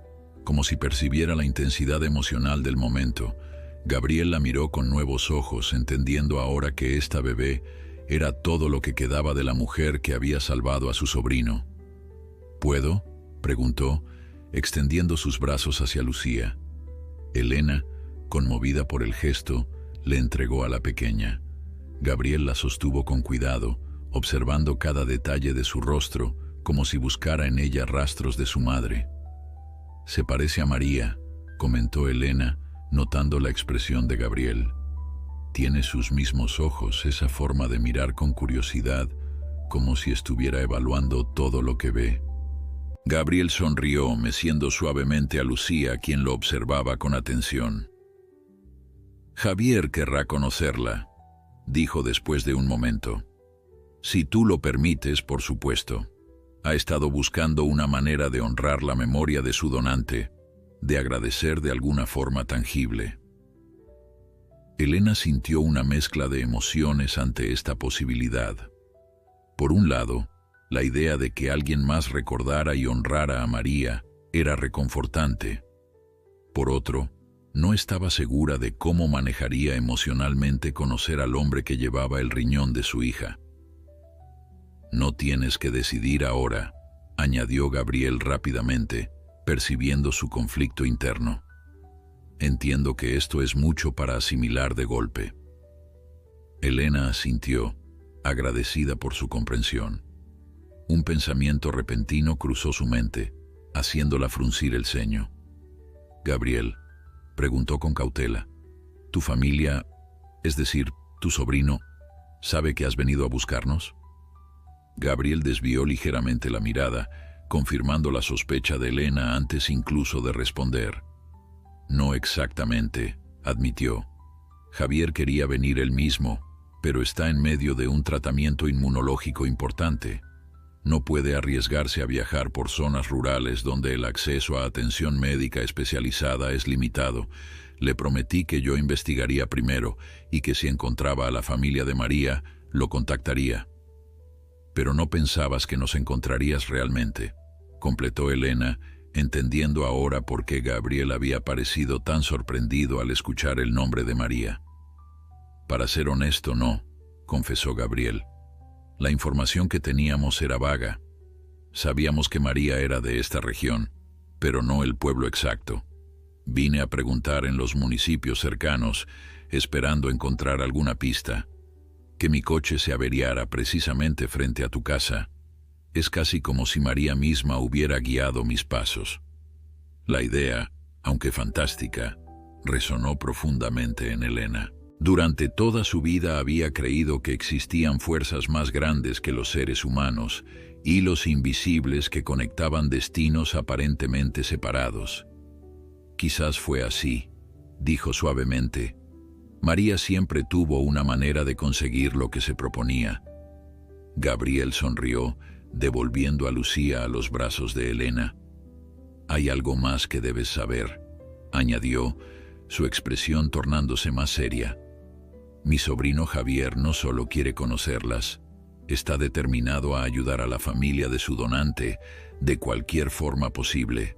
Speaker 1: como si percibiera la intensidad emocional del momento. Gabriel la miró con nuevos ojos, entendiendo ahora que esta bebé era todo lo que quedaba de la mujer que había salvado a su sobrino. ¿Puedo?, preguntó, extendiendo sus brazos hacia Lucía. Elena, conmovida por el gesto, le entregó a la pequeña. Gabriel la sostuvo con cuidado, observando cada detalle de su rostro, como si buscara en ella rastros de su madre. «Se parece a María», comentó Elena, notando la expresión de Gabriel. «Tiene sus mismos ojos, esa forma de mirar con curiosidad, como si estuviera evaluando todo lo que ve». Gabriel sonrió, meciendo suavemente a Lucía, quien lo observaba con atención. «Javier querrá conocerla», dijo después de un momento. «Si tú lo permites, por supuesto. Ha estado buscando una manera de honrar la memoria de su donante, de agradecer de alguna forma tangible». Elena sintió una mezcla de emociones ante esta posibilidad. Por un lado, la idea de que alguien más recordara y honrara a María era reconfortante. Por otro, no estaba segura de cómo manejaría emocionalmente conocer al hombre que llevaba el riñón de su hija. «No tienes que decidir ahora», añadió Gabriel rápidamente, percibiendo su conflicto interno. «Entiendo que esto es mucho para asimilar de golpe». Elena asintió, agradecida por su comprensión. Un pensamiento repentino cruzó su mente, haciéndola fruncir el ceño. «Gabriel», preguntó con cautela, «¿tu familia, es decir, tu sobrino, sabe que has venido a buscarnos?» Gabriel desvió ligeramente la mirada, confirmando la sospecha de Elena antes incluso de responder. «No exactamente», admitió. «Javier quería venir él mismo, pero está en medio de un tratamiento inmunológico importante. No puede arriesgarse a viajar por zonas rurales donde el acceso a atención médica especializada es limitado. Le prometí que yo investigaría primero y que si encontraba a la familia de María, lo contactaría». «Pero no pensabas que nos encontrarías realmente», completó Elena, entendiendo ahora por qué Gabriel había parecido tan sorprendido al escuchar el nombre de María. «Para ser honesto, no», confesó Gabriel. «La información que teníamos era vaga. Sabíamos que María era de esta región, pero no el pueblo exacto. Vine a preguntar en los municipios cercanos, esperando encontrar alguna pista. Que mi coche se averiara precisamente frente a tu casa. Es casi como si María misma hubiera guiado mis pasos». La idea, aunque fantástica, resonó profundamente en Elena. Durante toda su vida había creído que existían fuerzas más grandes que los seres humanos, hilos invisibles que conectaban destinos aparentemente separados. «Quizás fue así», dijo suavemente. «María siempre tuvo una manera de conseguir lo que se proponía». Gabriel sonrió, devolviendo a Lucía a los brazos de Elena. «Hay algo más que debes saber», añadió, su expresión tornándose más seria. Mi sobrino Javier no solo quiere conocerlas, está determinado a ayudar a la familia de su donante de cualquier forma posible.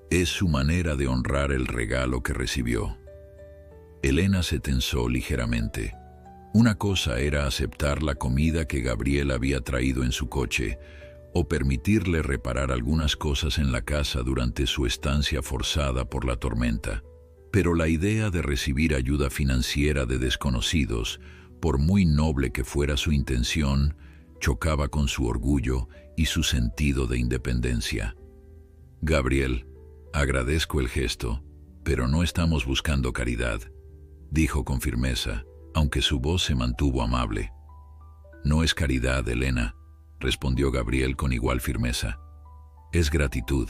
Speaker 1: Es su manera de honrar el regalo que recibió. Elena se tensó ligeramente. Una cosa era aceptar la comida que Gabriel había traído en su coche, o permitirle reparar algunas cosas en la casa durante su estancia forzada por la tormenta. Pero la idea de recibir ayuda financiera de desconocidos, por muy noble que fuera su intención, chocaba con su orgullo y su sentido de independencia. Gabriel, agradezco el gesto, pero no estamos buscando caridad, dijo con firmeza, aunque su voz se mantuvo amable. No es caridad, Elena, respondió Gabriel con igual firmeza. Es gratitud.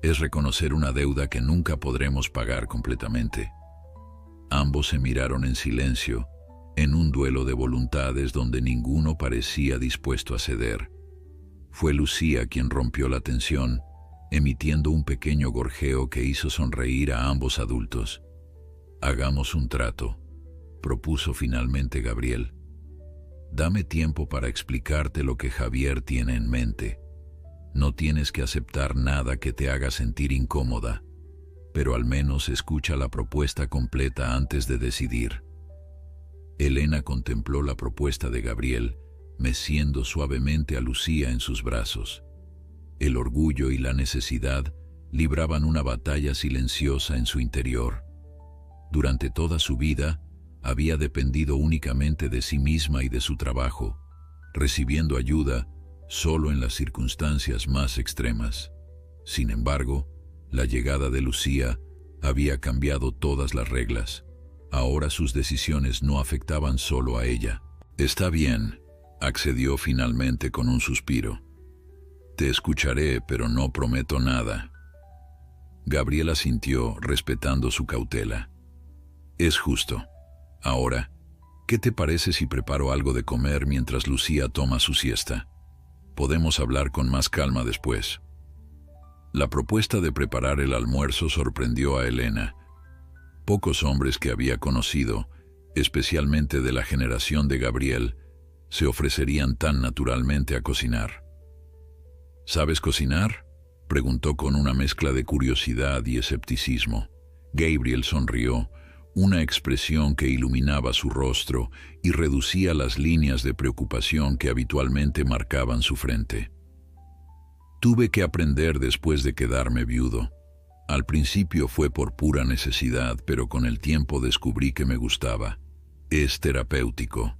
Speaker 1: Es reconocer una deuda que nunca podremos pagar completamente. Ambos se miraron en silencio, en un duelo de voluntades donde ninguno parecía dispuesto a ceder. Fue Lucía quien rompió la tensión, emitiendo un pequeño gorjeo que hizo sonreír a ambos adultos. Hagamos un trato, propuso finalmente Gabriel. Dame tiempo para explicarte lo que Javier tiene en mente. No tienes que aceptar nada que te haga sentir incómoda, pero al menos escucha la propuesta completa antes de decidir. Elena contempló la propuesta de Gabriel, meciendo suavemente a Lucía en sus brazos. El orgullo y la necesidad libraban una batalla silenciosa en su interior. Durante toda su vida, había dependido únicamente de sí misma y de su trabajo, recibiendo ayuda solo en las circunstancias más extremas. Sin embargo, la llegada de Lucía había cambiado todas las reglas. Ahora sus decisiones no afectaban solo a ella. Está bien, accedió finalmente con un suspiro. Te escucharé, pero no prometo nada. Gabriel asintió, respetando su cautela. Es justo. Ahora, ¿qué te parece si preparo algo de comer mientras Lucía toma su siesta? Podemos hablar con más calma después. La propuesta de preparar el almuerzo sorprendió a Elena. Pocos hombres que había conocido, especialmente de la generación de Gabriel, se ofrecerían tan naturalmente a cocinar. ¿Sabes cocinar?, preguntó con una mezcla de curiosidad y escepticismo. Gabriel sonrió, una expresión que iluminaba su rostro y reducía las líneas de preocupación que habitualmente marcaban su frente. Tuve que aprender después de quedarme viudo. Al principio fue por pura necesidad, pero con el tiempo descubrí que me gustaba. Es terapéutico.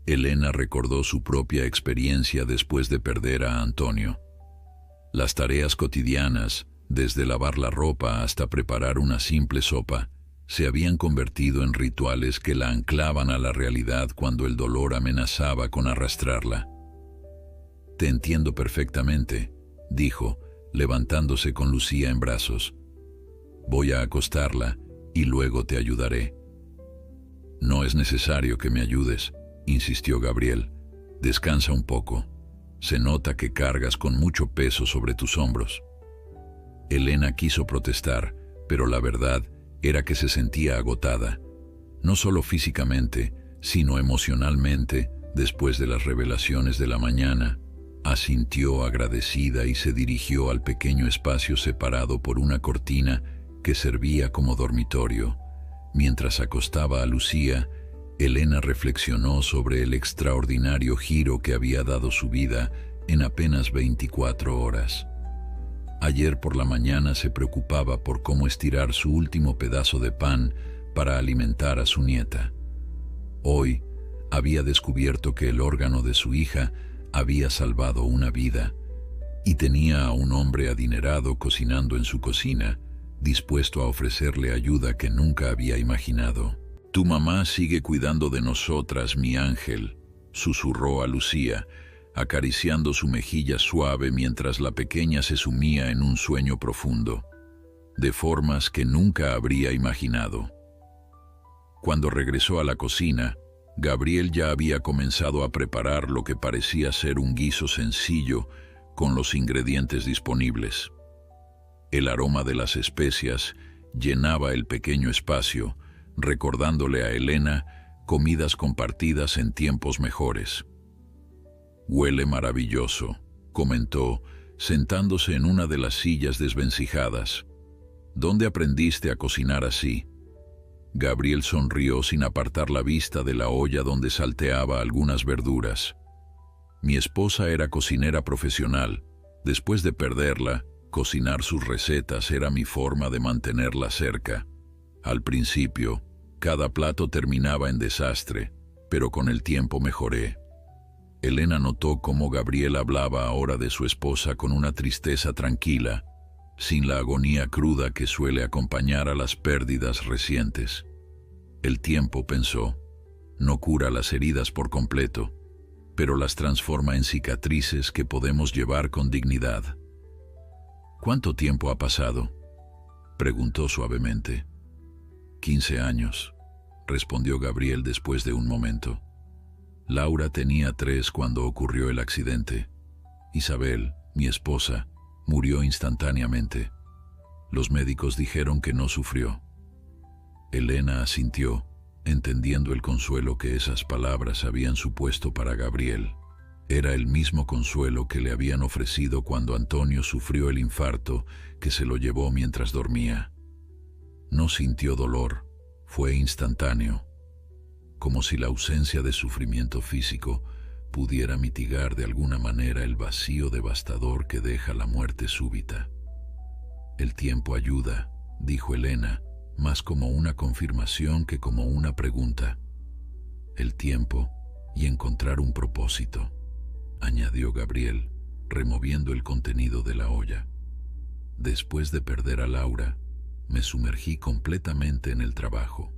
Speaker 1: Elena recordó su propia experiencia después de perder a Antonio. Las tareas cotidianas, desde lavar la ropa hasta preparar una simple sopa, se habían convertido en rituales que la anclaban a la realidad cuando el dolor amenazaba con arrastrarla. Te entiendo perfectamente, dijo, levantándose con Lucía en brazos. Voy a acostarla y luego te ayudaré. No es necesario que me ayudes, insistió Gabriel. Descansa un poco. Se nota que cargas con mucho peso sobre tus hombros. Elena quiso protestar, pero la verdad era que se sentía agotada, no solo físicamente, sino emocionalmente, después de las revelaciones de la mañana. Asintió agradecida y se dirigió al pequeño espacio separado por una cortina que servía como dormitorio. Mientras acostaba a Lucía, Elena reflexionó sobre el extraordinario giro que había dado su vida en apenas 24 horas. Ayer por la mañana se preocupaba por cómo estirar su último pedazo de pan para alimentar a su nieta. Hoy había descubierto que el órgano de su hija había salvado una vida y tenía a un hombre adinerado cocinando en su cocina, dispuesto a ofrecerle ayuda que nunca había imaginado. Tu mamá sigue cuidando de nosotras, mi ángel, susurró a Lucía, acariciando su mejilla suave mientras la pequeña se sumía en un sueño profundo, de formas que nunca habría imaginado. Cuando regresó a la cocina, Gabriel ya había comenzado a preparar lo que parecía ser un guiso sencillo con los ingredientes disponibles. El aroma de las especias llenaba el pequeño espacio, recordándole a Elena comidas compartidas en tiempos mejores. «Huele maravilloso», comentó, sentándose en una de las sillas desvencijadas. «¿Dónde aprendiste a cocinar así?» Gabriel sonrió sin apartar la vista de la olla donde salteaba algunas verduras. «Mi esposa era cocinera profesional. Después de perderla, cocinar sus recetas era mi forma de mantenerla cerca. Al principio, cada plato terminaba en desastre, pero con el tiempo mejoré». Elena notó cómo Gabriel hablaba ahora de su esposa con una tristeza tranquila, sin la agonía cruda que suele acompañar a las pérdidas recientes. El tiempo, pensó, no cura las heridas por completo, pero las transforma en cicatrices que podemos llevar con dignidad. «¿Cuánto tiempo ha pasado?», preguntó suavemente. 15 años, respondió Gabriel después de un momento. Laura tenía 3 cuando ocurrió el accidente. Isabel, mi esposa, murió instantáneamente. Los médicos dijeron que no sufrió. Elena asintió, entendiendo el consuelo que esas palabras habían supuesto para Gabriel. Era el mismo consuelo que le habían ofrecido cuando Antonio sufrió el infarto que se lo llevó mientras dormía. No sintió dolor, fue instantáneo, como si la ausencia de sufrimiento físico pudiera mitigar de alguna manera el vacío devastador que deja la muerte súbita. «El tiempo ayuda», dijo Elena, más como una confirmación que como una pregunta. «El tiempo y encontrar un propósito», añadió Gabriel, removiendo el contenido de la olla. «Después de perder a Laura, me sumergí completamente en el trabajo.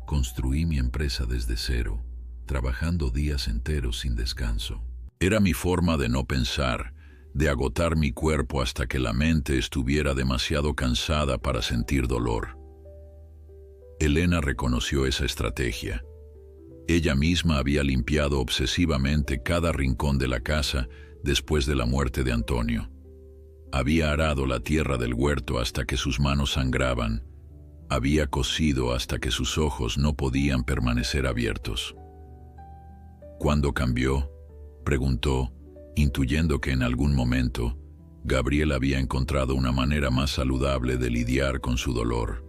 Speaker 1: Construí mi empresa desde cero, trabajando días enteros sin descanso. Era mi forma de no pensar, de agotar mi cuerpo hasta que la mente estuviera demasiado cansada para sentir dolor». Elena reconoció esa estrategia. Ella misma había limpiado obsesivamente cada rincón de la casa después de la muerte de Antonio. Había arado la tierra del huerto hasta que sus manos sangraban. Había cosido hasta que sus ojos no podían permanecer abiertos. «¿Cuándo cambió?», preguntó, intuyendo que en algún momento Gabriel había encontrado una manera más saludable de lidiar con su dolor.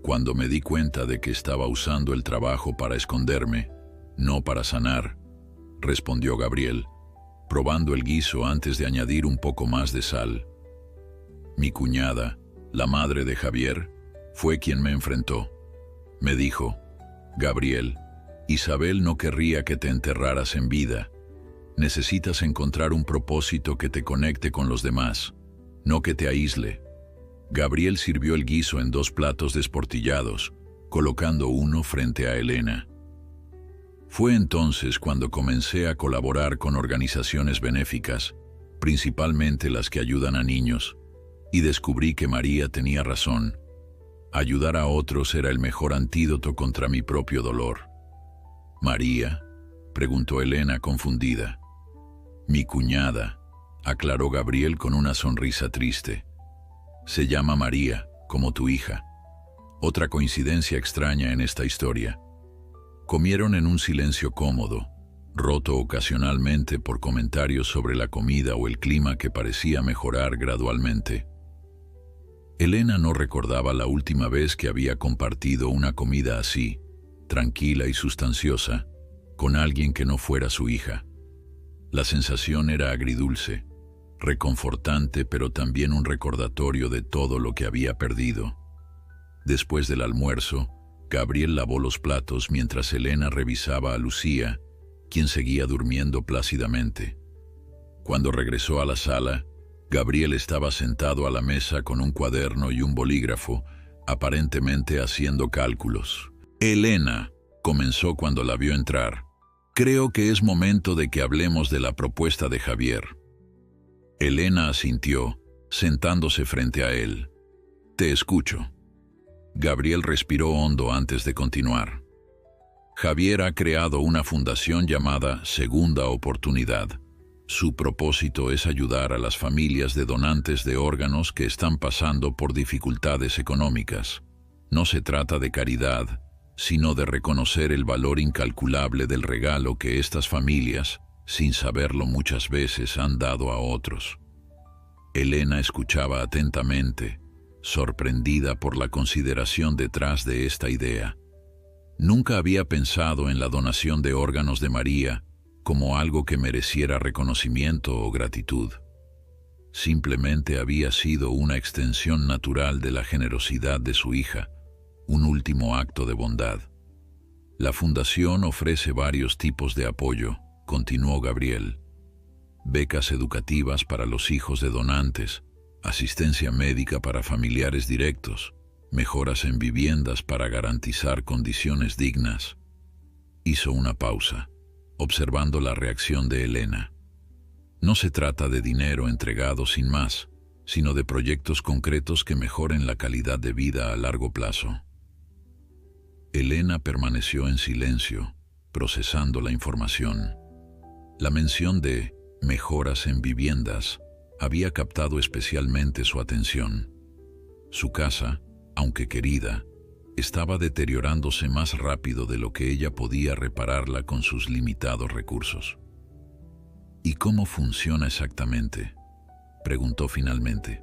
Speaker 1: «Cuando me di cuenta de que estaba usando el trabajo para esconderme, no para sanar», respondió Gabriel, probando el guiso antes de añadir un poco más de sal. «Mi cuñada, la madre de Javier, fue quien me enfrentó. Me dijo: Gabriel, Isabel no querría que te enterraras en vida. Necesitas encontrar un propósito que te conecte con los demás, no que te aísle». Gabriel sirvió el guiso en 2 platos desportillados, colocando uno frente a Elena. «Fue entonces cuando comencé a colaborar con organizaciones benéficas, principalmente las que ayudan a niños, y descubrí que María tenía razón. Ayudar a otros era el mejor antídoto contra mi propio dolor». «¿María?», preguntó Elena confundida. «Mi cuñada», aclaró Gabriel con una sonrisa triste. «Se llama María, como tu hija». Otra coincidencia extraña en esta historia. Comieron en un silencio cómodo, roto ocasionalmente por comentarios sobre la comida o el clima que parecía mejorar gradualmente. Elena no recordaba la última vez que había compartido una comida así, tranquila y sustanciosa, con alguien que no fuera su hija. La sensación era agridulce, reconfortante, pero también un recordatorio de todo lo que había perdido. Después del almuerzo, Gabriel lavó los platos mientras Elena revisaba a Lucía, quien seguía durmiendo plácidamente. Cuando regresó a la sala, Gabriel estaba sentado a la mesa con un cuaderno y un bolígrafo, aparentemente haciendo cálculos. «Elena», comenzó cuando la vio entrar, «creo que es momento de que hablemos de la propuesta de Javier». Elena asintió, sentándose frente a él. «Te escucho». Gabriel respiró hondo antes de continuar. «Javier ha creado una fundación llamada Segunda Oportunidad. Su propósito es ayudar a las familias de donantes de órganos que están pasando por dificultades económicas. No se trata de caridad, sino de reconocer el valor incalculable del regalo que estas familias, sin saberlo muchas veces, han dado a otros. Elena escuchaba atentamente, sorprendida por la consideración detrás de esta idea. Nunca había pensado en la donación de órganos de María como algo que mereciera reconocimiento o gratitud. Simplemente había sido una extensión natural de la generosidad de su hija, un último acto de bondad. La fundación ofrece varios tipos de apoyo, continuó Gabriel. Becas educativas para los hijos de donantes, asistencia médica para familiares directos, mejoras en viviendas para garantizar condiciones dignas. Hizo una pausa, observando la reacción de Elena. No se trata de dinero entregado sin más, sino de proyectos concretos que mejoren la calidad de vida a largo plazo. Elena permaneció en silencio, procesando la información. La mención de mejoras en viviendas había captado especialmente su atención. Su casa, aunque querida, estaba deteriorándose más rápido de lo que ella podía repararla con sus limitados recursos. ¿Y cómo funciona exactamente?, preguntó finalmente.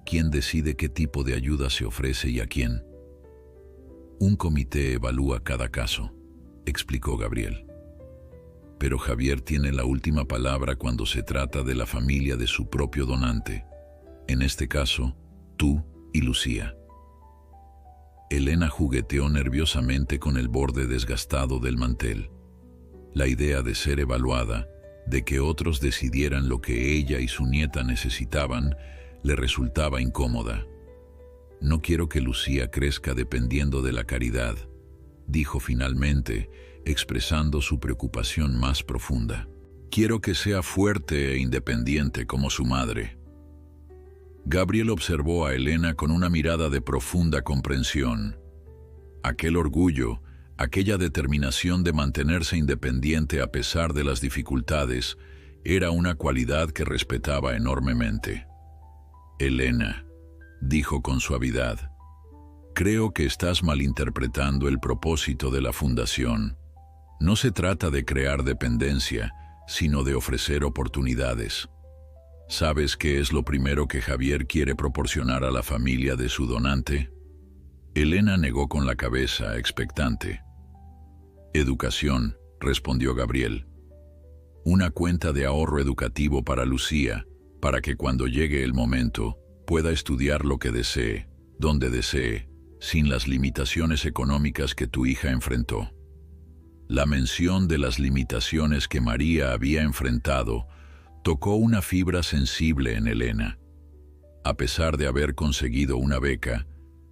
Speaker 1: ¿Quién decide qué tipo de ayuda se ofrece y a quién? Un comité evalúa cada caso, explicó Gabriel. Pero Javier tiene la última palabra cuando se trata de la familia de su propio donante, en este caso, tú y Lucía. Elena jugueteó nerviosamente con el borde desgastado del mantel. La idea de ser evaluada, de que otros decidieran lo que ella y su nieta necesitaban, le resultaba incómoda. No quiero que Lucía crezca dependiendo de la caridad, dijo finalmente, expresando su preocupación más profunda. Quiero que sea fuerte e independiente como su madre. Gabriel observó a Elena con una mirada de profunda comprensión. Aquel orgullo, aquella determinación de mantenerse independiente a pesar de las dificultades, era una cualidad que respetaba enormemente. Elena, dijo con suavidad, creo que estás malinterpretando el propósito de la fundación. No se trata de crear dependencia, sino de ofrecer oportunidades. ¿Sabes qué es lo primero que Javier quiere proporcionar a la familia de su donante? Elena negó con la cabeza, expectante. Educación, respondió Gabriel. Una cuenta de ahorro educativo para Lucía, para que cuando llegue el momento, pueda estudiar lo que desee, donde desee, sin las limitaciones económicas que tu hija enfrentó. La mención de las limitaciones que María había enfrentado tocó una fibra sensible en Elena. A pesar de haber conseguido una beca,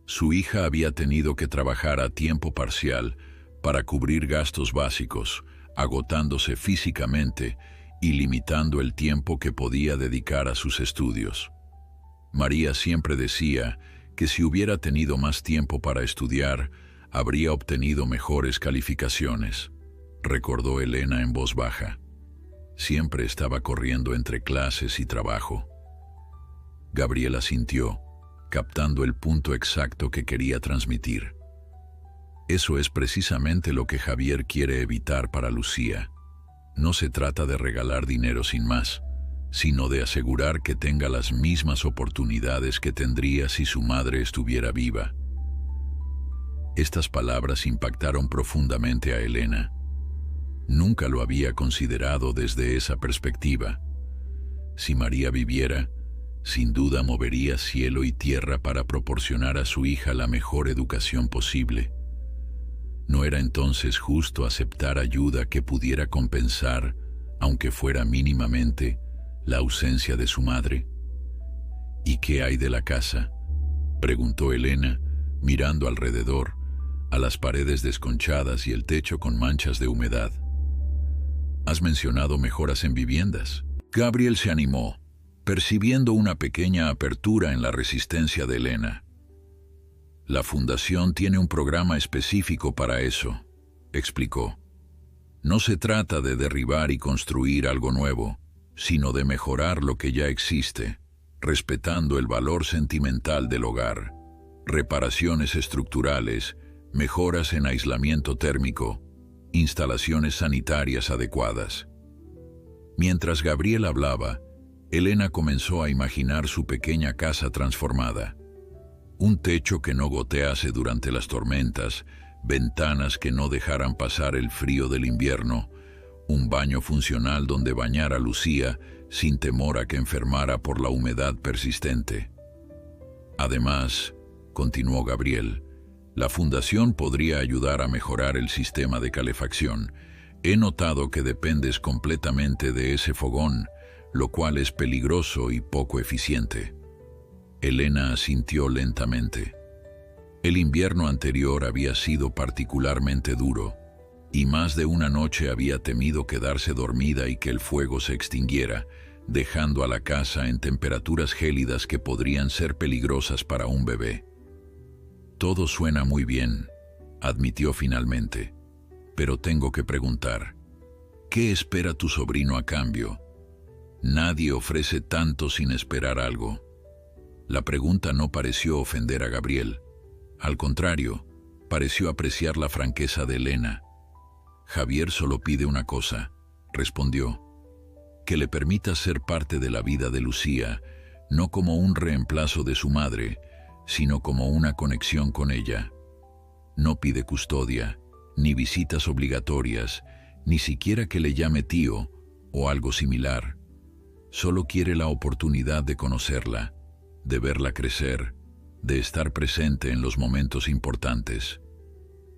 Speaker 1: su hija había tenido que trabajar a tiempo parcial para cubrir gastos básicos, agotándose físicamente y limitando el tiempo que podía dedicar a sus estudios. María siempre decía que si hubiera tenido más tiempo para estudiar, habría obtenido mejores calificaciones, recordó Elena en voz baja. Siempre estaba corriendo entre clases y trabajo. Gabriel asintió, captando el punto exacto que quería transmitir. Eso es precisamente lo que Javier quiere evitar para Lucía. No se trata de regalar dinero sin más, sino de asegurar que tenga las mismas oportunidades que tendría si su madre estuviera viva. Estas palabras impactaron profundamente a Elena. Nunca lo había considerado desde esa perspectiva. Si María viviera, sin duda movería cielo y tierra para proporcionar a su hija la mejor educación posible. ¿No era entonces justo aceptar ayuda que pudiera compensar, aunque fuera mínimamente, la ausencia de su madre? ¿Y qué hay de la casa?, preguntó Elena, mirando alrededor, a las paredes desconchadas y el techo con manchas de humedad. ¿Has mencionado mejoras en viviendas? Gabriel se animó, percibiendo una pequeña apertura en la resistencia de Elena. La fundación tiene un programa específico para eso, explicó. No se trata de derribar y construir algo nuevo, sino de mejorar lo que ya existe, respetando el valor sentimental del hogar, reparaciones estructurales, mejoras en aislamiento térmico, instalaciones sanitarias adecuadas. Mientras Gabriel hablaba, Elena comenzó a imaginar su pequeña casa transformada. Un techo que no gotease durante las tormentas, ventanas que no dejaran pasar el frío del invierno, un baño funcional donde bañar a Lucía sin temor a que enfermara por la humedad persistente. Además, continuó Gabriel, la fundación podría ayudar a mejorar el sistema de calefacción. He notado que dependes completamente de ese fogón, lo cual es peligroso y poco eficiente. Elena asintió lentamente. El invierno anterior había sido particularmente duro, y más de una noche había temido quedarse dormida y que el fuego se extinguiera, dejando a la casa en temperaturas gélidas que podrían ser peligrosas para un bebé. Todo suena muy bien, admitió finalmente, pero tengo que preguntar, ¿qué espera tu sobrino a cambio? Nadie ofrece tanto sin esperar algo. La pregunta no pareció ofender a Gabriel. Al contrario, pareció apreciar la franqueza de Elena. Javier solo pide una cosa, respondió, que le permita ser parte de la vida de Lucía, no como un reemplazo de su madre, sino como una conexión con ella. No pide custodia, ni visitas obligatorias, ni siquiera que le llame tío o algo similar. Solo quiere la oportunidad de conocerla, de verla crecer, de estar presente en los momentos importantes.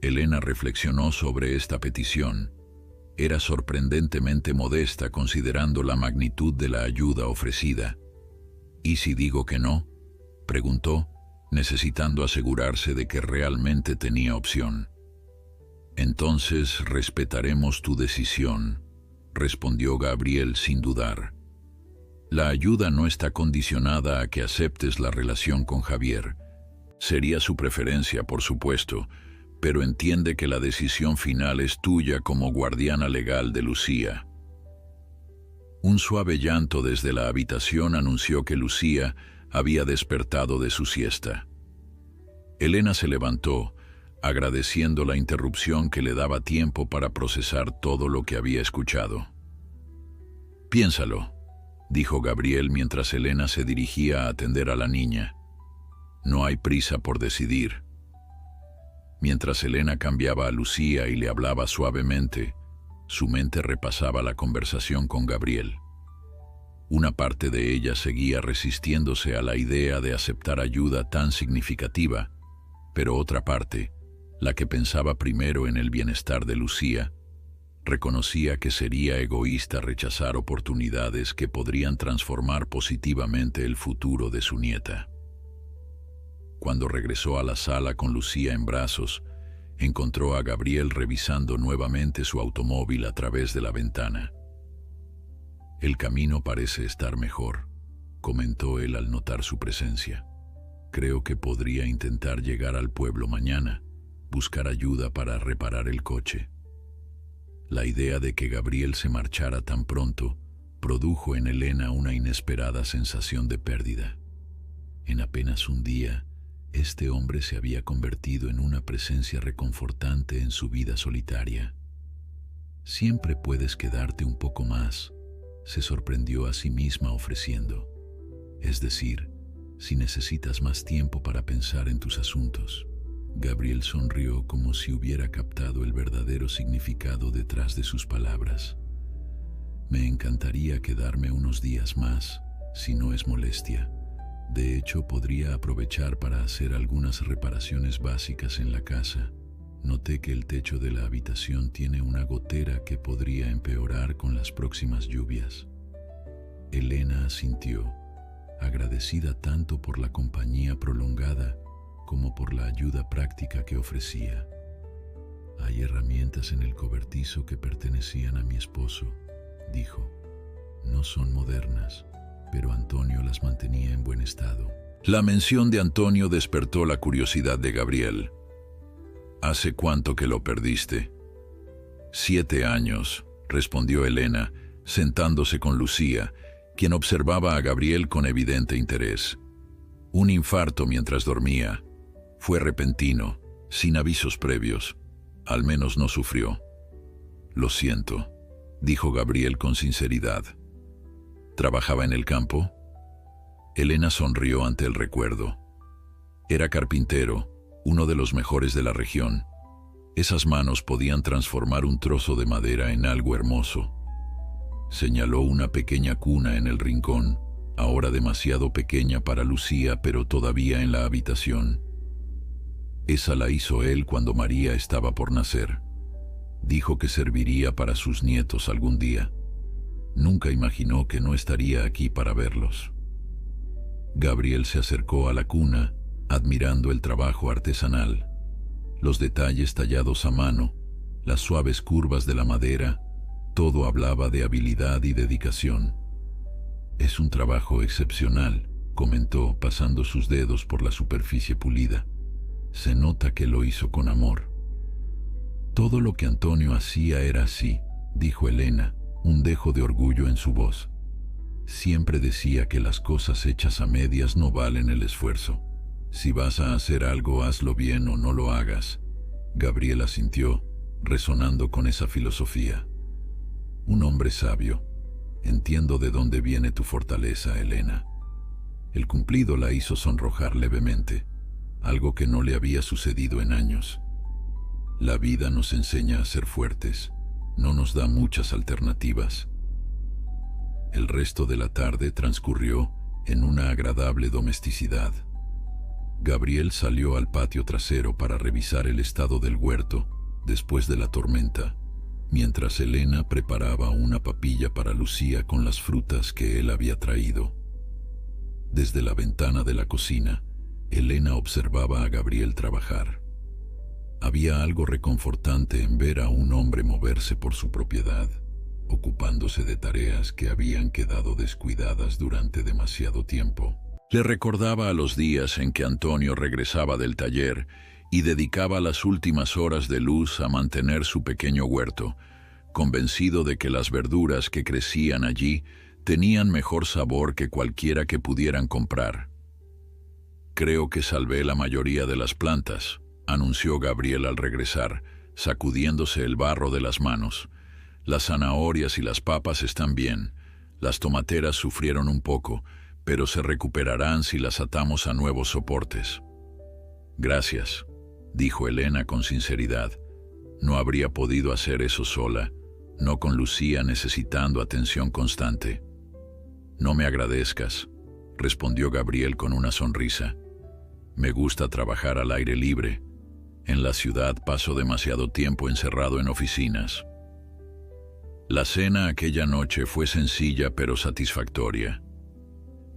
Speaker 1: Elena reflexionó sobre esta petición. Era sorprendentemente modesta considerando la magnitud de la ayuda ofrecida. ¿Y si digo que no?, preguntó, necesitando asegurarse de que realmente tenía opción. Entonces respetaremos tu decisión, respondió Gabriel sin dudar. La ayuda no está condicionada a que aceptes la relación con Javier. Sería su preferencia, por supuesto, pero entiende que la decisión final es tuya como guardiana legal de Lucía. Un suave llanto desde la habitación anunció que Lucía había despertado de su siesta. Elena se levantó, agradeciendo la interrupción que le daba tiempo para procesar todo lo que había escuchado. «Piénsalo», dijo Gabriel mientras Elena se dirigía a atender a la niña. «No hay prisa por decidir». Mientras Elena cambiaba a Lucía y le hablaba suavemente, su mente repasaba la conversación con Gabriel. Una parte de ella seguía resistiéndose a la idea de aceptar ayuda tan significativa, pero otra parte, la que pensaba primero en el bienestar de Lucía, reconocía que sería egoísta rechazar oportunidades que podrían transformar positivamente el futuro de su nieta. Cuando regresó a la sala con Lucía en brazos, encontró a Gabriel revisando nuevamente su automóvil a través de la ventana. «El camino parece estar mejor», comentó él al notar su presencia. «Creo que podría intentar llegar al pueblo mañana, buscar ayuda para reparar el coche». La idea de que Gabriel se marchara tan pronto produjo en Elena una inesperada sensación de pérdida. En apenas un día, este hombre se había convertido en una presencia reconfortante en su vida solitaria. «Siempre puedes quedarte un poco más», se sorprendió a sí misma ofreciendo. «Es decir, si necesitas más tiempo para pensar en tus asuntos». Gabriel sonrió como si hubiera captado el verdadero significado detrás de sus palabras. «Me encantaría quedarme unos días más, si no es molestia. De hecho, podría aprovechar para hacer algunas reparaciones básicas en la casa. Noté que el techo de la habitación tiene una gotera que podría empeorar con las próximas lluvias». Elena asintió, agradecida tanto por la compañía prolongada como por la ayuda práctica que ofrecía. «Hay herramientas en el cobertizo que pertenecían a mi esposo», dijo. «No son modernas, pero Antonio las mantenía en buen estado». La mención de Antonio despertó la curiosidad de Gabriel. «¿Hace cuánto que lo perdiste?» 7 años, respondió Elena, sentándose con Lucía, quien observaba a Gabriel con evidente interés. Un infarto mientras dormía. Fue repentino, sin avisos previos. Al menos no sufrió. Lo siento, dijo Gabriel con sinceridad. ¿Trabajaba en el campo? Elena sonrió ante el recuerdo. Era carpintero, uno de los mejores de la región. Esas manos podían transformar un trozo de madera en algo hermoso. Señaló una pequeña cuna en el rincón, ahora demasiado pequeña para Lucía, pero todavía en la habitación. Esa la hizo él cuando María estaba por nacer. Dijo que serviría para sus nietos algún día. Nunca imaginó que no estaría aquí para verlos. Gabriel se acercó a la cuna, admirando el trabajo artesanal. Los detalles tallados a mano, las suaves curvas de la madera, todo hablaba de habilidad y dedicación. «Es un trabajo excepcional», comentó, pasando sus dedos por la superficie pulida. «Se nota que lo hizo con amor». «Todo lo que Antonio hacía era así», dijo Elena, un dejo de orgullo en su voz. «Siempre decía que las cosas hechas a medias no valen el esfuerzo. Si vas a hacer algo, hazlo bien o no lo hagas». Gabriel asintió, resonando con esa filosofía. «Un hombre sabio. Entiendo de dónde viene tu fortaleza, Elena». El cumplido la hizo sonrojar levemente, algo que no le había sucedido en años. La vida nos enseña a ser fuertes, no nos da muchas alternativas. El resto de la tarde transcurrió en una agradable domesticidad. Gabriel salió al patio trasero para revisar el estado del huerto después de la tormenta, mientras Elena preparaba una papilla para Lucía con las frutas que él había traído. Desde la ventana de la cocina, Elena observaba a Gabriel trabajar. Había algo reconfortante en ver a un hombre moverse por su propiedad, ocupándose de tareas que habían quedado descuidadas durante demasiado tiempo. Le recordaba a los días en que Antonio regresaba del taller y dedicaba las últimas horas de luz a mantener su pequeño huerto, convencido de que las verduras que crecían allí tenían mejor sabor que cualquiera que pudieran comprar. «Creo que salvé la mayoría de las plantas», anunció Gabriel al regresar, sacudiéndose el barro de las manos. «Las zanahorias y las papas están bien. Las tomateras sufrieron un poco, pero se recuperarán si las atamos a nuevos soportes». «Gracias», dijo Elena con sinceridad. No habría podido hacer eso sola, no con Lucía necesitando atención constante. «No me agradezcas», respondió Gabriel con una sonrisa. «Me gusta trabajar al aire libre. En la ciudad paso demasiado tiempo encerrado en oficinas». La cena aquella noche fue sencilla pero satisfactoria.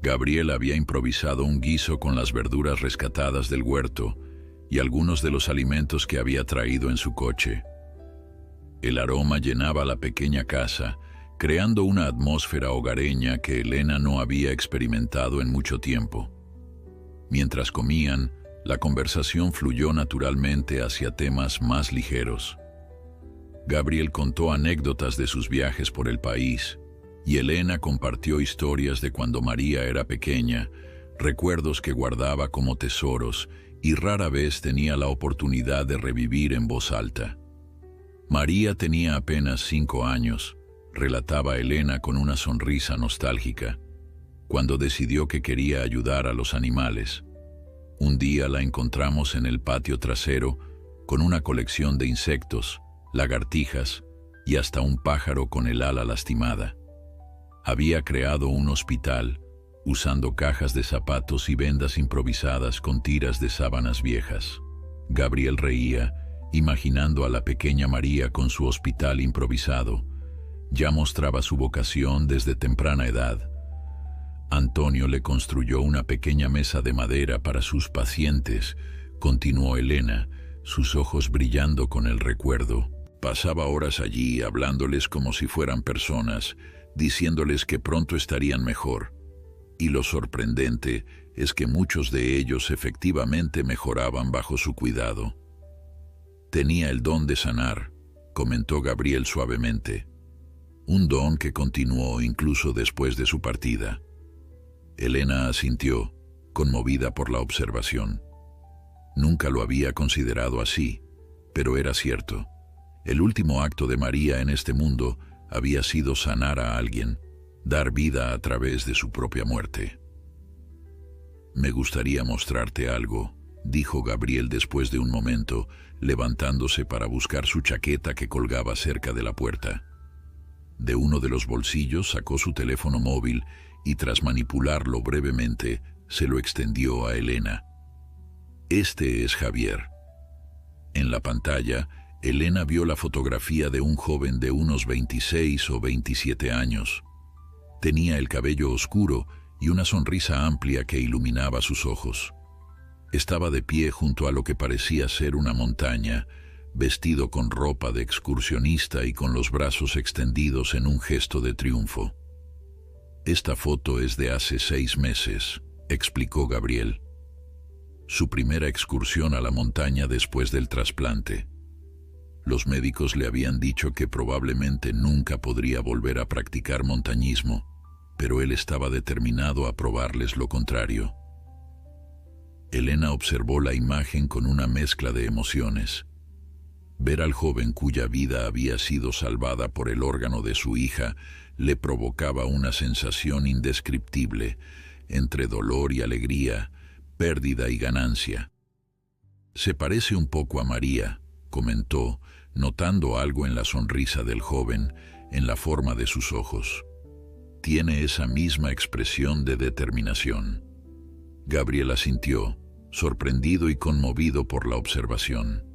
Speaker 1: Gabriel había improvisado un guiso con las verduras rescatadas del huerto y algunos de los alimentos que había traído en su coche. El aroma llenaba la pequeña casa, creando una atmósfera hogareña que Elena no había experimentado en mucho tiempo. Mientras comían, la conversación fluyó naturalmente hacia temas más ligeros. Gabriel contó anécdotas de sus viajes por el país, y Elena compartió historias de cuando María era pequeña, recuerdos que guardaba como tesoros y rara vez tenía la oportunidad de revivir en voz alta. María tenía apenas 5 años, relataba Elena con una sonrisa nostálgica, cuando decidió que quería ayudar a los animales. Un día la encontramos en el patio trasero con una colección de insectos, lagartijas y hasta un pájaro con el ala lastimada. Había creado un hospital usando cajas de zapatos y vendas improvisadas con tiras de sábanas viejas. Gabriel reía, imaginando a la pequeña María con su hospital improvisado. Ya mostraba su vocación desde temprana edad. Antonio le construyó una pequeña mesa de madera para sus pacientes, continuó Elena, sus ojos brillando con el recuerdo. Pasaba horas allí hablándoles como si fueran personas, diciéndoles que pronto estarían mejor. Y lo sorprendente es que muchos de ellos efectivamente mejoraban bajo su cuidado. «Tenía el don de sanar», comentó Gabriel suavemente. un don que continuó incluso después de su partida. Elena asintió, conmovida por la observación. Nunca lo había considerado así, pero era cierto. El último acto de María en este mundo había sido sanar a alguien, dar vida a través de su propia muerte. «Me gustaría mostrarte algo», dijo Gabriel después de un momento, levantándose para buscar su chaqueta que colgaba cerca de la puerta. De uno de los bolsillos sacó su teléfono móvil y tras manipularlo brevemente, se lo extendió a Elena. «Este es Javier». En la pantalla, Elena vio la fotografía de un joven de unos 26 o 27 años. Tenía el cabello oscuro y una sonrisa amplia que iluminaba sus ojos. Estaba de pie junto a lo que parecía ser una montaña, vestido con ropa de excursionista y con los brazos extendidos en un gesto de triunfo. «Esta foto es de hace 6 meses», explicó Gabriel. «Su primera excursión a la montaña después del trasplante. Los médicos le habían dicho que probablemente nunca podría volver a practicar montañismo, pero él estaba determinado a probarles lo contrario». Elena observó la imagen con una mezcla de emociones. Ver al joven cuya vida había sido salvada por el órgano de su hija le provocaba una sensación indescriptible, entre dolor y alegría, pérdida y ganancia. «Se parece un poco a María», comentó, notando algo en la sonrisa del joven, en la forma de sus ojos. «Tiene esa misma expresión de determinación». Gabriel asintió, sorprendido y conmovido por la observación.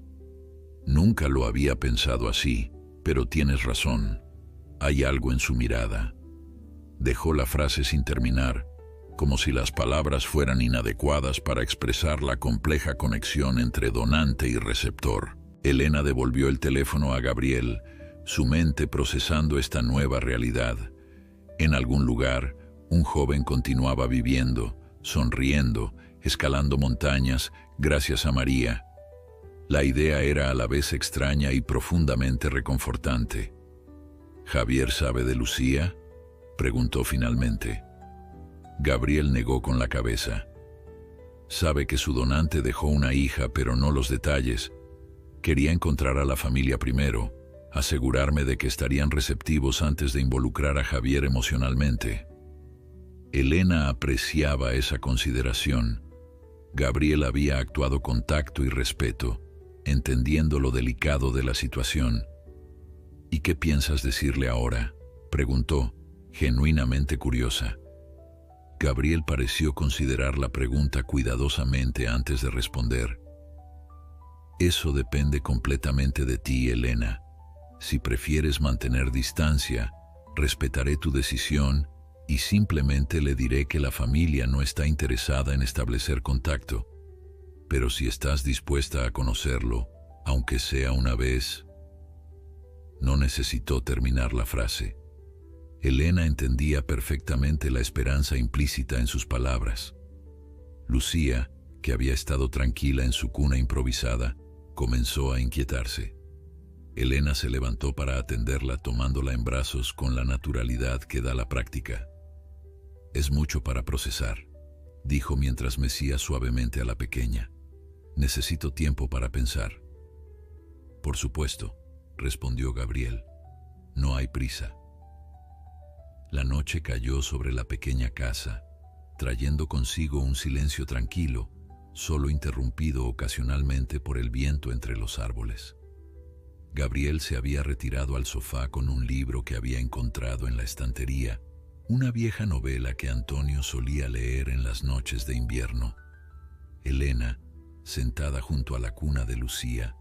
Speaker 1: «Nunca lo había pensado así, pero tienes razón. Hay algo en su mirada». Dejó la frase sin terminar, como si las palabras fueran inadecuadas para expresar la compleja conexión entre donante y receptor. Elena devolvió el teléfono a Gabriel, su mente procesando esta nueva realidad. En algún lugar, un joven continuaba viviendo, sonriendo, escalando montañas, gracias a María. La idea era a la vez extraña y profundamente reconfortante. «¿Javier sabe de Lucía?», preguntó finalmente. Gabriel negó con la cabeza. «Sabe que su donante dejó una hija, pero no los detalles. Quería encontrar a la familia primero, asegurarme de que estarían receptivos antes de involucrar a Javier emocionalmente». Elena apreciaba esa consideración. Gabriel había actuado con tacto y respeto, entendiendo lo delicado de la situación. «¿Y qué piensas decirle ahora?», preguntó, genuinamente curiosa. Gabriel pareció considerar la pregunta cuidadosamente antes de responder. «Eso depende completamente de ti, Elena. Si prefieres mantener distancia, respetaré tu decisión y simplemente le diré que la familia no está interesada en establecer contacto. Pero si estás dispuesta a conocerlo, aunque sea una vez...». No necesitó terminar la frase. Elena entendía perfectamente la esperanza implícita en sus palabras. Lucía, que había estado tranquila en su cuna improvisada, comenzó a inquietarse. Elena se levantó para atenderla tomándola en brazos con la naturalidad que da la práctica. «Es mucho para procesar», dijo mientras mecía suavemente a la pequeña. «Necesito tiempo para pensar». «Por supuesto», respondió Gabriel. «No hay prisa». La noche cayó sobre la pequeña casa, trayendo consigo un silencio tranquilo, solo interrumpido ocasionalmente por el viento entre los árboles. Gabriel se había retirado al sofá con un libro que había encontrado en la estantería, una vieja novela que Antonio solía leer en las noches de invierno. Elena, sentada junto a la cuna de Lucía,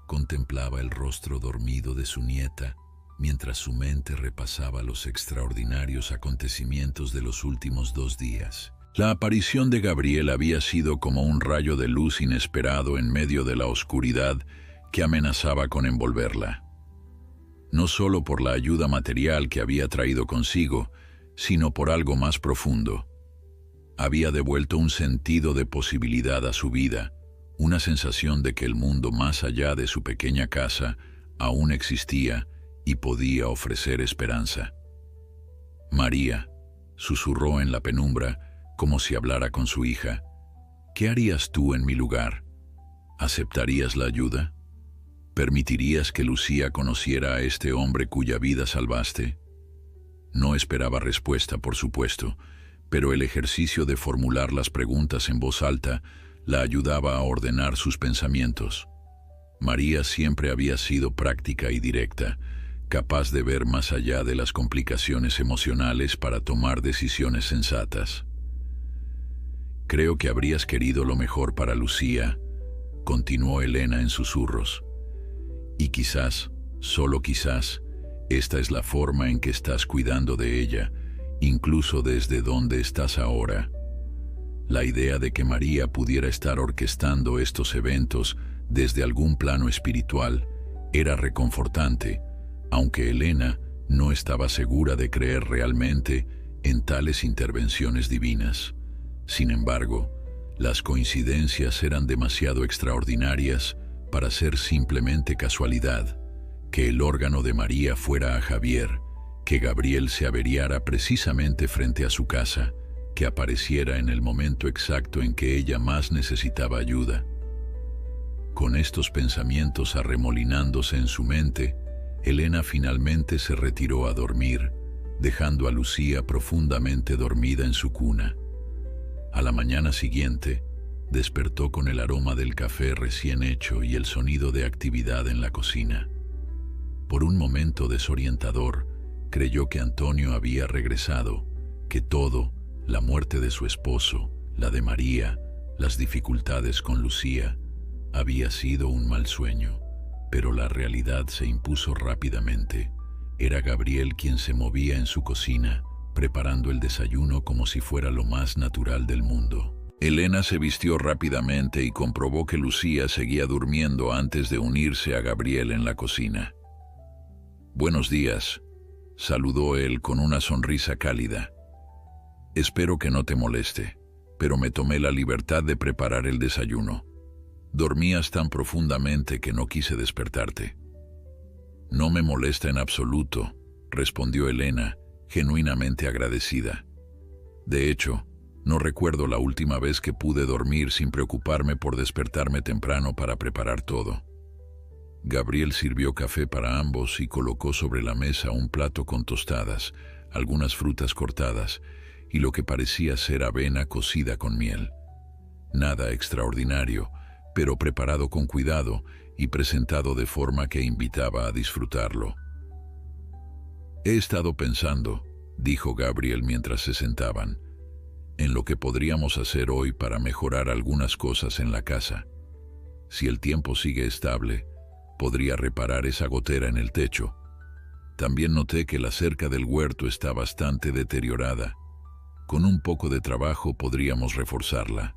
Speaker 1: contemplaba el rostro dormido de su nieta, mientras su mente repasaba los extraordinarios acontecimientos de los últimos 2 días. La aparición de Gabriel había sido como un rayo de luz inesperado en medio de la oscuridad que amenazaba con envolverla. No solo por la ayuda material que había traído consigo, sino por algo más profundo. Había devuelto un sentido de posibilidad a su vida, una sensación de que el mundo más allá de su pequeña casa aún existía y podía ofrecer esperanza. María, susurró en la penumbra, como si hablara con su hija, ¿qué harías tú en mi lugar? ¿Aceptarías la ayuda? ¿Permitirías que Lucía conociera a este hombre cuya vida salvaste? No esperaba respuesta, por supuesto, pero el ejercicio de formular las preguntas en voz alta la ayudaba a ordenar sus pensamientos. María siempre había sido práctica y directa, capaz de ver más allá de las complicaciones emocionales para tomar decisiones sensatas. Creo que habrías querido lo mejor para Lucía, continuó Elena en susurros. Y quizás, solo quizás, esta es la forma en que estás cuidando de ella, incluso desde donde estás ahora. La idea de que María pudiera estar orquestando estos eventos desde algún plano espiritual era reconfortante, aunque Elena no estaba segura de creer realmente en tales intervenciones divinas. Sin embargo, las coincidencias eran demasiado extraordinarias para ser simplemente casualidad. Que el órgano de María fuera a Javier, que Gabriel se averiara precisamente frente a su casa, que apareciera en el momento exacto en que ella más necesitaba ayuda. Con estos pensamientos arremolinándose en su mente, Elena finalmente se retiró a dormir, dejando a Lucía profundamente dormida en su cuna. A la mañana siguiente, despertó con el aroma del café recién hecho y el sonido de actividad en la cocina. Por un momento desorientador, creyó que Antonio había regresado, que todo, la muerte de su esposo, la de María, las dificultades con Lucía, había sido un mal sueño, pero la realidad se impuso rápidamente. Era Gabriel quien se movía en su cocina, preparando el desayuno como si fuera lo más natural del mundo. Elena se vistió rápidamente y comprobó que Lucía seguía durmiendo antes de unirse a Gabriel en la cocina. «Buenos días», saludó él con una sonrisa cálida. «Espero que no te moleste, pero me tomé la libertad de preparar el desayuno. Dormías tan profundamente que no quise despertarte». «No me molesta en absoluto», respondió Elena, genuinamente agradecida. «De hecho, no recuerdo la última vez que pude dormir sin preocuparme por despertarme temprano para preparar todo». Gabriel sirvió café para ambos y colocó sobre la mesa un plato con tostadas, algunas frutas cortadas y lo que parecía ser avena cocida con miel. Nada extraordinario, pero preparado con cuidado y presentado de forma que invitaba a disfrutarlo. «He estado pensando», dijo Gabriel mientras se sentaban, «en lo que podríamos hacer hoy para mejorar algunas cosas en la casa. Si el tiempo sigue estable, podría reparar esa gotera en el techo. También noté que la cerca del huerto está bastante deteriorada. Con un poco de trabajo podríamos reforzarla».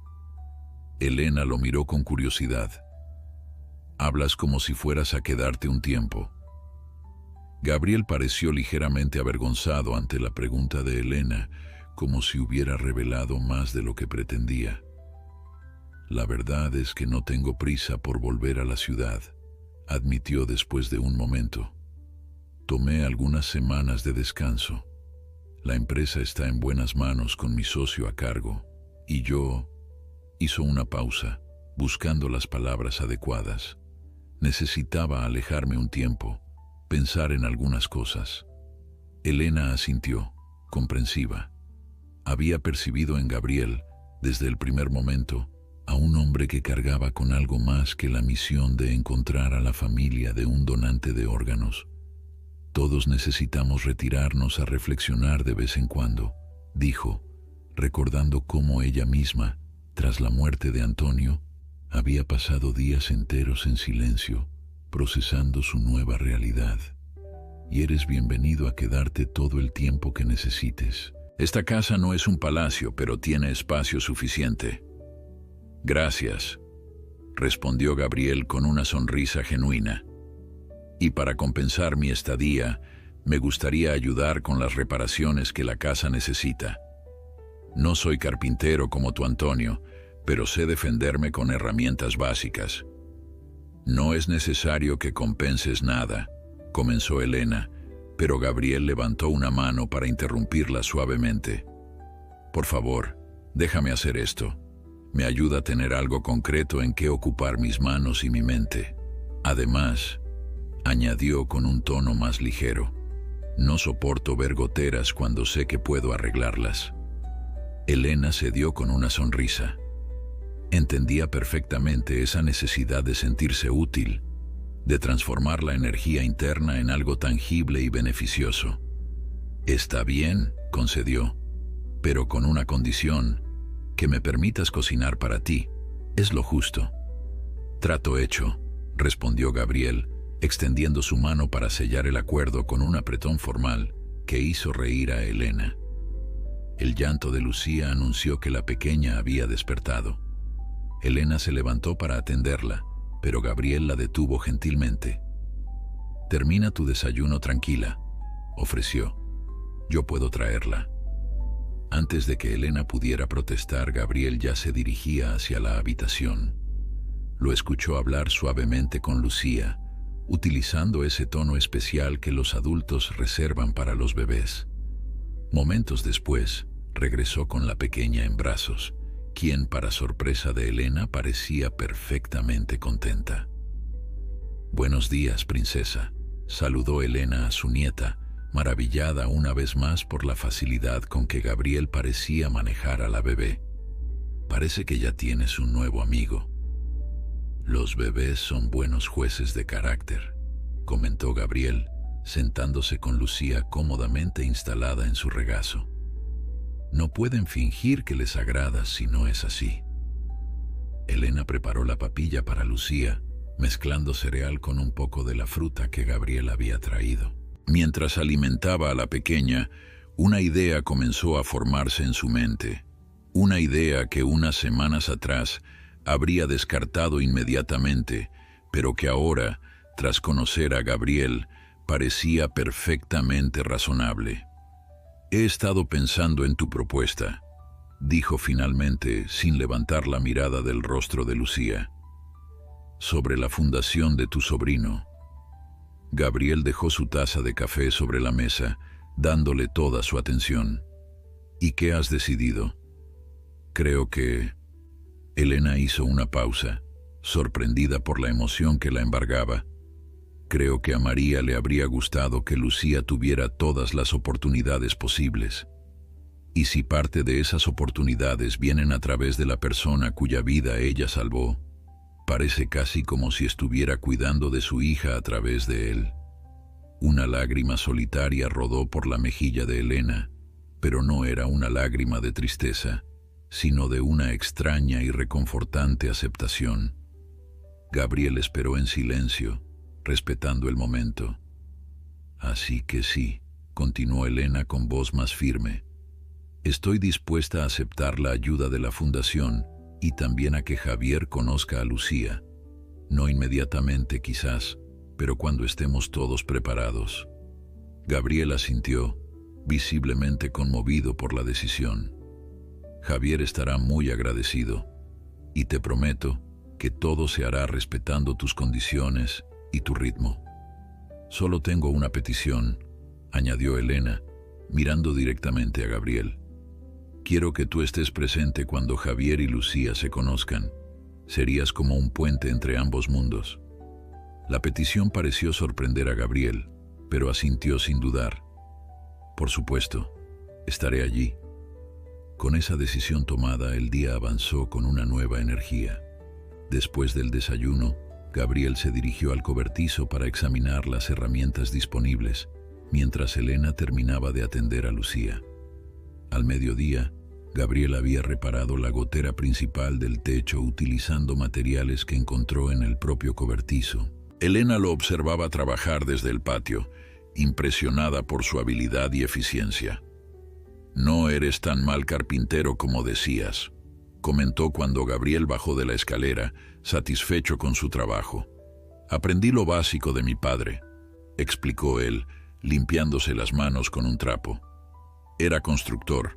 Speaker 1: Elena lo miró con curiosidad. «Hablas como si fueras a quedarte un tiempo». Gabriel pareció ligeramente avergonzado ante la pregunta de Elena, como si hubiera revelado más de lo que pretendía. «La verdad es que no tengo prisa por volver a la ciudad», admitió después de un momento. «Tomé algunas semanas de descanso. La empresa está en buenas manos con mi socio a cargo, y yo...» Hizo una pausa, buscando las palabras adecuadas. Necesitaba alejarme un tiempo, pensar en algunas cosas. Elena asintió, comprensiva. Había percibido en Gabriel, desde el primer momento, a un hombre que cargaba con algo más que la misión de encontrar a la familia de un donante de órganos. «Todos necesitamos retirarnos a reflexionar de vez en cuando», dijo, recordando cómo ella misma, tras la muerte de Antonio, había pasado días enteros en silencio, procesando su nueva realidad. «Y eres bienvenido a quedarte todo el tiempo que necesites. Esta casa no es un palacio, pero tiene espacio suficiente». «Gracias», respondió Gabriel con una sonrisa genuina. «Y para compensar mi estadía, me gustaría ayudar con las reparaciones que la casa necesita. No soy carpintero como tu Antonio, pero sé defenderme con herramientas básicas». «No es necesario que compenses nada», comenzó Elena, pero Gabriel levantó una mano para interrumpirla suavemente. Por favor, déjame hacer esto. Me ayuda a tener algo concreto en qué ocupar mis manos y mi mente. Además, añadió con un tono más ligero, no soporto ver goteras cuando sé que puedo arreglarlas. Elena cedió con una sonrisa. Entendía perfectamente esa necesidad de sentirse útil, de transformar la energía interna en algo tangible y beneficioso. Está bien, concedió, pero con una condición, que me permitas cocinar para ti. Es lo justo. Trato hecho, respondió Gabriel, extendiendo su mano para sellar el acuerdo con un apretón formal que hizo reír a Elena. El llanto de Lucía anunció que la pequeña había despertado. Elena se levantó para atenderla, pero Gabriel la detuvo gentilmente. «Termina tu desayuno tranquila», ofreció. «Yo puedo traerla». Antes de que Elena pudiera protestar, Gabriel ya se dirigía hacia la habitación. Lo escuchó hablar suavemente con Lucía, utilizando ese tono especial que los adultos reservan para los bebés. Momentos después, regresó con la pequeña en brazos, quien, para sorpresa de Elena, parecía perfectamente contenta. «Buenos días, princesa», saludó Elena a su nieta, maravillada una vez más por la facilidad con que Gabriel parecía manejar a la bebé. «Parece que ya tienes un nuevo amigo». «Los bebés son buenos jueces de carácter», comentó Gabriel, sentándose con Lucía cómodamente instalada en su regazo. «No pueden fingir que les agradas si no es así». Elena preparó la papilla para Lucía, mezclando cereal con un poco de la fruta que Gabriel había traído. Mientras alimentaba a la pequeña, una idea comenzó a formarse en su mente. Una idea que unas semanas atrás habría descartado inmediatamente, pero que ahora, tras conocer a Gabriel, parecía perfectamente razonable. «He estado pensando en tu propuesta», dijo finalmente, sin levantar la mirada del rostro de Lucía. «Sobre la fundación de tu sobrino». Gabriel dejó su taza de café sobre la mesa, dándole toda su atención. «¿Y qué has decidido?» «Creo que...» Elena hizo una pausa, sorprendida por la emoción que la embargaba. «Creo que a María le habría gustado que Lucía tuviera todas las oportunidades posibles. Y si parte de esas oportunidades vienen a través de la persona cuya vida ella salvó, parece casi como si estuviera cuidando de su hija a través de él». Una lágrima solitaria rodó por la mejilla de Elena, pero no era una lágrima de tristeza, sino de una extraña y reconfortante aceptación. Gabriel esperó en silencio, respetando el momento. «Así que sí», continuó Elena con voz más firme. «Estoy dispuesta a aceptar la ayuda de la fundación y también a que Javier conozca a Lucía. No inmediatamente, quizás, pero cuando estemos todos preparados». Gabriel asintió, visiblemente conmovido por la decisión. «Javier estará muy agradecido, y te prometo que todo se hará respetando tus condiciones y tu ritmo. Solo tengo una petición», añadió Elena, mirando directamente a Gabriel. «Quiero que tú estés presente cuando Javier y Lucía se conozcan. Serías como un puente entre ambos mundos». La petición pareció sorprender a Gabriel, pero asintió sin dudar. «Por supuesto, estaré allí». Con esa decisión tomada, el día avanzó con una nueva energía. Después del desayuno, Gabriel se dirigió al cobertizo para examinar las herramientas disponibles, mientras Elena terminaba de atender a Lucía. Al mediodía, Gabriel había reparado la gotera principal del techo utilizando materiales que encontró en el propio cobertizo. Elena lo observaba trabajar desde el patio, impresionada por su habilidad y eficiencia. «No eres tan mal carpintero como decías», comentó cuando Gabriel bajó de la escalera, satisfecho con su trabajo. «Aprendí lo básico de mi padre», explicó él, limpiándose las manos con un trapo. «Era constructor.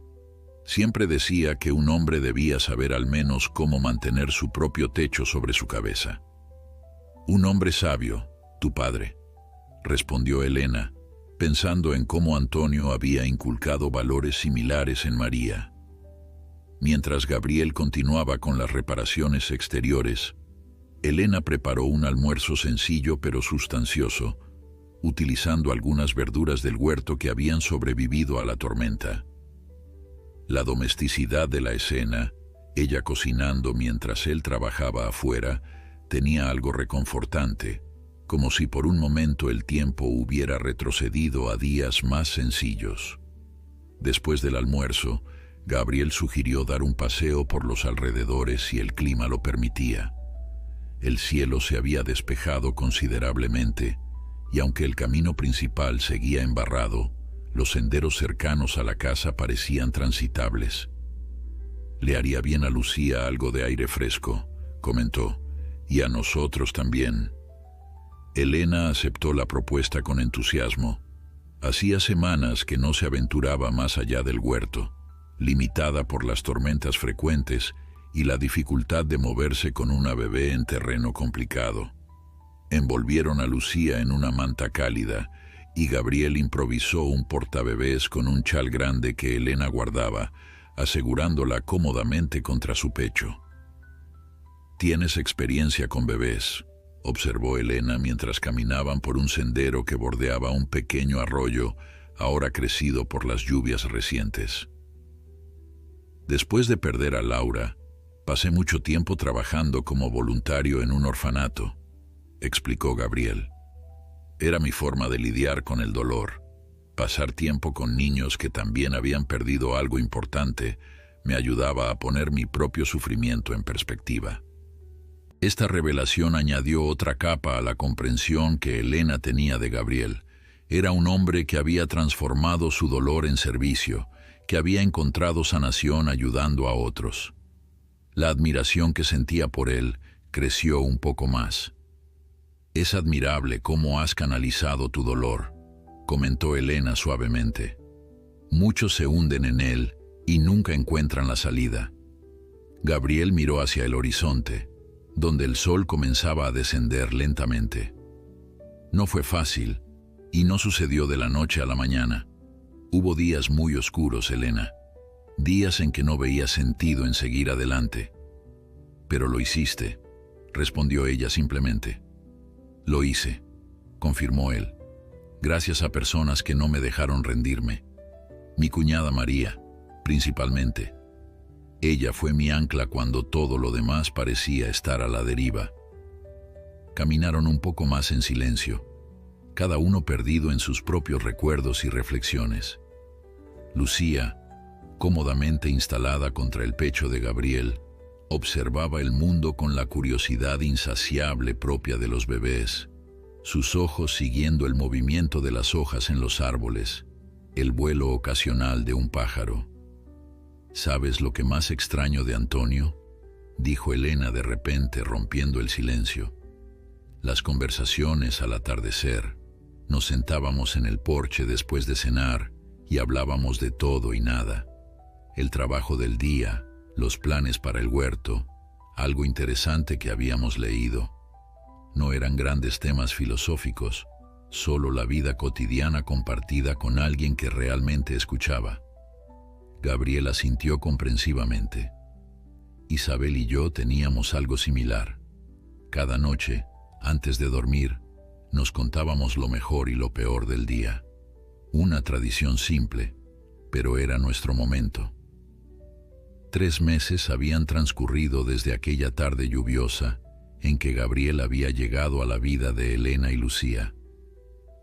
Speaker 1: Siempre decía que un hombre debía saber al menos cómo mantener su propio techo sobre su cabeza». «Un hombre sabio, tu padre», respondió Elena, pensando en cómo Antonio había inculcado valores similares en María. Mientras Gabriel continuaba con las reparaciones exteriores, Elena preparó un almuerzo sencillo pero sustancioso, utilizando algunas verduras del huerto que habían sobrevivido a la tormenta. La domesticidad de la escena, ella cocinando mientras él trabajaba afuera, tenía algo reconfortante, como si por un momento el tiempo hubiera retrocedido a días más sencillos. Después del almuerzo, Gabriel sugirió dar un paseo por los alrededores si el clima lo permitía. El cielo se había despejado considerablemente, y aunque el camino principal seguía embarrado, los senderos cercanos a la casa parecían transitables. «Le haría bien a Lucía algo de aire fresco», comentó, «y a nosotros también». Elena aceptó la propuesta con entusiasmo. Hacía semanas que no se aventuraba más allá del huerto, limitada por las tormentas frecuentes y la dificultad de moverse con una bebé en terreno complicado. Envolvieron a Lucía en una manta cálida y Gabriel improvisó un portabebés con un chal grande que Elena guardaba, asegurándola cómodamente contra su pecho. «Tienes experiencia con bebés», observó Elena mientras caminaban por un sendero que bordeaba un pequeño arroyo, ahora crecido por las lluvias recientes. «Después de perder a Laura, pasé mucho tiempo trabajando como voluntario en un orfanato», explicó Gabriel. «Era mi forma de lidiar con el dolor. Pasar tiempo con niños que también habían perdido algo importante me ayudaba a poner mi propio sufrimiento en perspectiva». Esta revelación añadió otra capa a la comprensión que Elena tenía de Gabriel. Era un hombre que había transformado su dolor en servicio, que había encontrado sanación ayudando a otros. La admiración que sentía por él creció un poco más. «Es admirable cómo has canalizado tu dolor», comentó Elena suavemente. «Muchos se hunden en él y nunca encuentran la salida». Gabriel miró hacia el horizonte, donde el sol comenzaba a descender lentamente. No fue fácil, y no sucedió de la noche a la mañana. Hubo días muy oscuros, Elena, días en que no veía sentido en seguir adelante. «Pero lo hiciste», respondió ella simplemente. «Lo hice», confirmó él, «gracias a personas que no me dejaron rendirme. Mi cuñada María, principalmente. Ella fue mi ancla cuando todo lo demás parecía estar a la deriva». Caminaron un poco más en silencio, cada uno perdido en sus propios recuerdos y reflexiones. Lucía, cómodamente instalada contra el pecho de Gabriel, observaba el mundo con la curiosidad insaciable propia de los bebés, sus ojos siguiendo el movimiento de las hojas en los árboles, el vuelo ocasional de un pájaro. «¿Sabes lo que más extraño de Antonio?», dijo Elena de repente, rompiendo el silencio. «Las conversaciones al atardecer. Nos sentábamos en el porche después de cenar y hablábamos de todo y nada. El trabajo del día, los planes para el huerto, algo interesante que habíamos leído. No eran grandes temas filosóficos, solo la vida cotidiana compartida con alguien que realmente escuchaba». Gabriela asintió comprensivamente. Isabel y yo teníamos algo similar. Cada noche, antes de dormir, nos contábamos lo mejor y lo peor del día. Una tradición simple, pero era nuestro momento. 3 meses habían transcurrido desde aquella tarde lluviosa en que Gabriel había llegado a la vida de Elena y Lucía.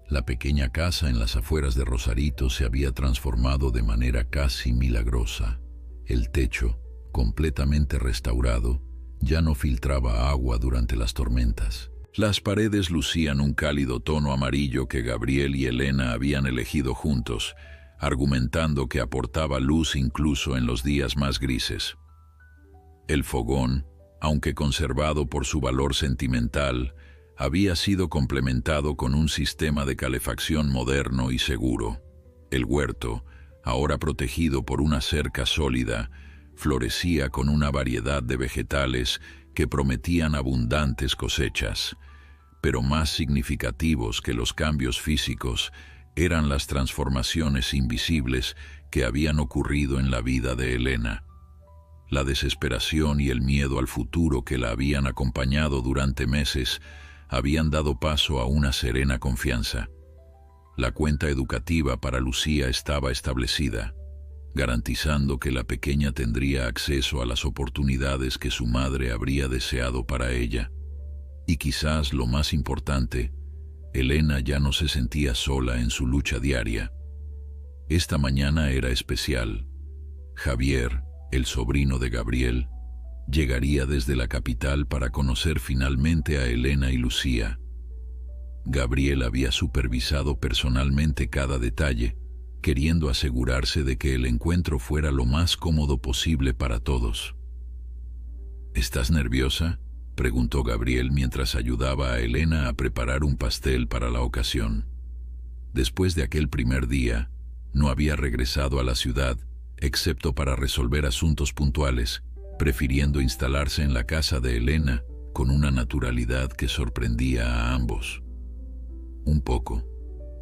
Speaker 1: La pequeña casa en las afueras de Rosarito se había transformado de manera casi milagrosa. El techo, completamente restaurado, ya no filtraba agua durante las tormentas. Las paredes lucían un cálido tono amarillo que Gabriel y Elena habían elegido juntos, argumentando que aportaba luz incluso en los días más grises. El fogón, aunque conservado por su valor sentimental, había sido complementado con un sistema de calefacción moderno y seguro. El huerto, ahora protegido por una cerca sólida, florecía con una variedad de vegetales que prometían abundantes cosechas, pero más significativos que los cambios físicos eran las transformaciones invisibles que habían ocurrido en la vida de Elena. La desesperación y el miedo al futuro que la habían acompañado durante meses habían dado paso a una serena confianza. La cuenta educativa para Lucía estaba establecida, garantizando que la pequeña tendría acceso a las oportunidades que su madre habría deseado para ella. Y quizás lo más importante, Elena ya no se sentía sola en su lucha diaria. Esta mañana era especial. Javier, el sobrino de Gabriel, llegaría desde la capital para conocer finalmente a Elena y Lucía. Gabriel había supervisado personalmente cada detalle, queriendo asegurarse de que el encuentro fuera lo más cómodo posible para todos. ¿Estás nerviosa?, preguntó Gabriel mientras ayudaba a Elena a preparar un pastel para la ocasión. Después de aquel primer día, no había regresado a la ciudad, excepto para resolver asuntos puntuales, prefiriendo instalarse en la casa de Elena con una naturalidad que sorprendía a ambos. Un poco,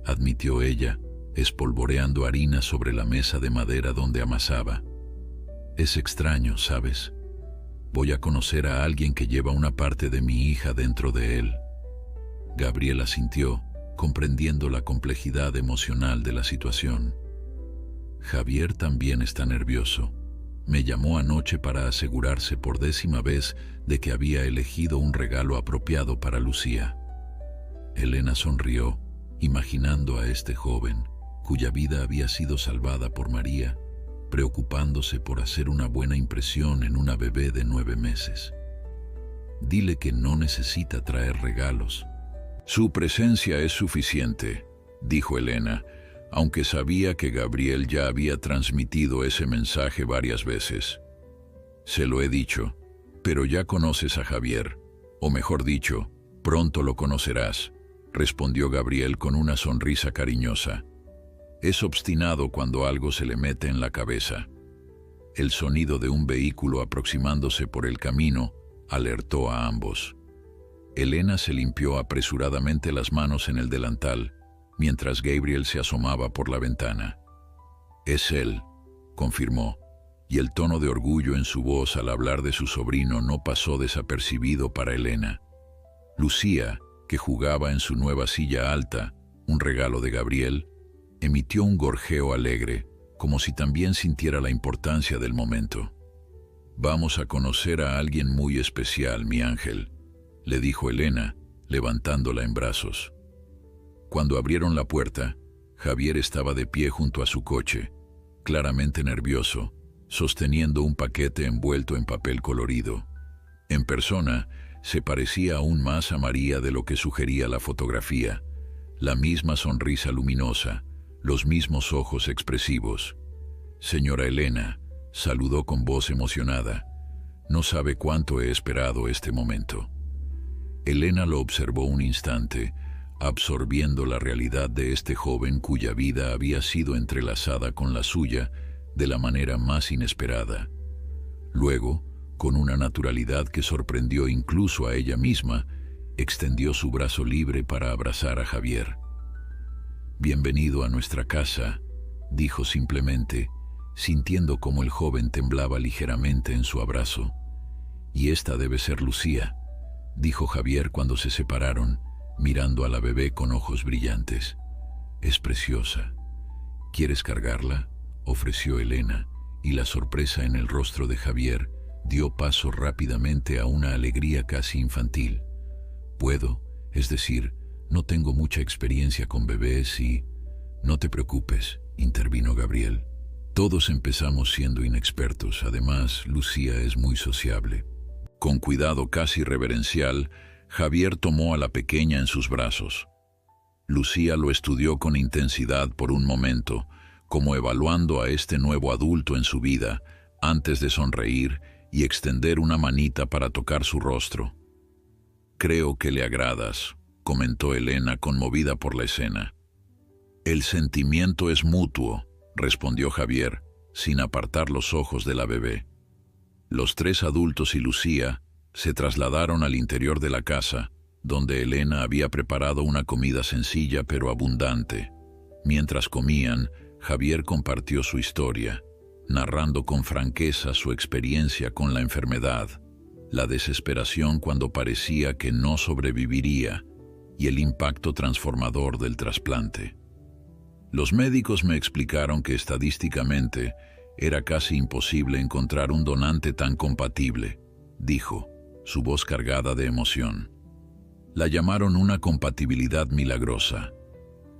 Speaker 1: admitió ella, espolvoreando harina sobre la mesa de madera donde amasaba. Es extraño, ¿sabes? Voy a conocer a alguien que lleva una parte de mi hija dentro de él. Gabriel asintió, comprendiendo la complejidad emocional de la situación. Javier también está nervioso. Me llamó anoche para asegurarse por 10ª vez de que había elegido un regalo apropiado para Lucía. Elena sonrió, imaginando a este joven, cuya vida había sido salvada por María, preocupándose por hacer una buena impresión en una bebé de 9 meses. Dile que no necesita traer regalos. Su presencia es suficiente, dijo Elena, aunque sabía que Gabriel ya había transmitido ese mensaje varias veces. Se lo he dicho, pero ya conoces a Javier, o mejor dicho, pronto lo conocerás, respondió Gabriel con una sonrisa cariñosa. Es obstinado cuando algo se le mete en la cabeza. El sonido de un vehículo aproximándose por el camino alertó a ambos. Elena se limpió apresuradamente las manos en el delantal, mientras Gabriel se asomaba por la ventana. Es él, confirmó, y el tono de orgullo en su voz al hablar de su sobrino no pasó desapercibido para Elena. Lucía, que jugaba en su nueva silla alta, un regalo de Gabriel, emitió un gorjeo alegre, como si también sintiera la importancia del momento. Vamos a conocer a alguien muy especial, mi ángel, le dijo Elena, levantándola en brazos. Cuando abrieron la puerta, Javier estaba de pie junto a su coche, claramente nervioso, sosteniendo un paquete envuelto en papel colorido. En persona, se parecía aún más a María de lo que sugería la fotografía, la misma sonrisa luminosa, los mismos ojos expresivos. Señora Elena, saludó con voz emocionada. No sabe cuánto he esperado este momento. Elena lo observó un instante, absorbiendo la realidad de este joven cuya vida había sido entrelazada con la suya de la manera más inesperada. Luego, con una naturalidad que sorprendió incluso a ella misma, extendió su brazo libre para abrazar a Javier. Bienvenido a nuestra casa, dijo simplemente, sintiendo cómo el joven temblaba ligeramente en su abrazo. Y esta debe ser Lucía, dijo Javier cuando se separaron, mirando a la bebé con ojos brillantes. Es preciosa. ¿Quieres cargarla?, ofreció Elena, y la sorpresa en el rostro de Javier dio paso rápidamente a una alegría casi infantil. Puedo, es decir, no tengo mucha experiencia con bebés y... No te preocupes, intervino Gabriel. Todos empezamos siendo inexpertos, además, Lucía es muy sociable. Con cuidado casi reverencial, Javier tomó a la pequeña en sus brazos. Lucía lo estudió con intensidad por un momento, como evaluando a este nuevo adulto en su vida, antes de sonreír y extender una manita para tocar su rostro. Creo que le agradas, comentó Elena conmovida por la escena. El sentimiento es mutuo, respondió Javier, sin apartar los ojos de la bebé. Los 3 adultos y Lucía se trasladaron al interior de la casa, donde Elena había preparado una comida sencilla pero abundante. Mientras comían, Javier compartió su historia, narrando con franqueza su experiencia con la enfermedad, la desesperación cuando parecía que no sobreviviría y el impacto transformador del trasplante. Los médicos me explicaron que estadísticamente era casi imposible encontrar un donante tan compatible, dijo, su voz cargada de emoción. La llamaron una compatibilidad milagrosa.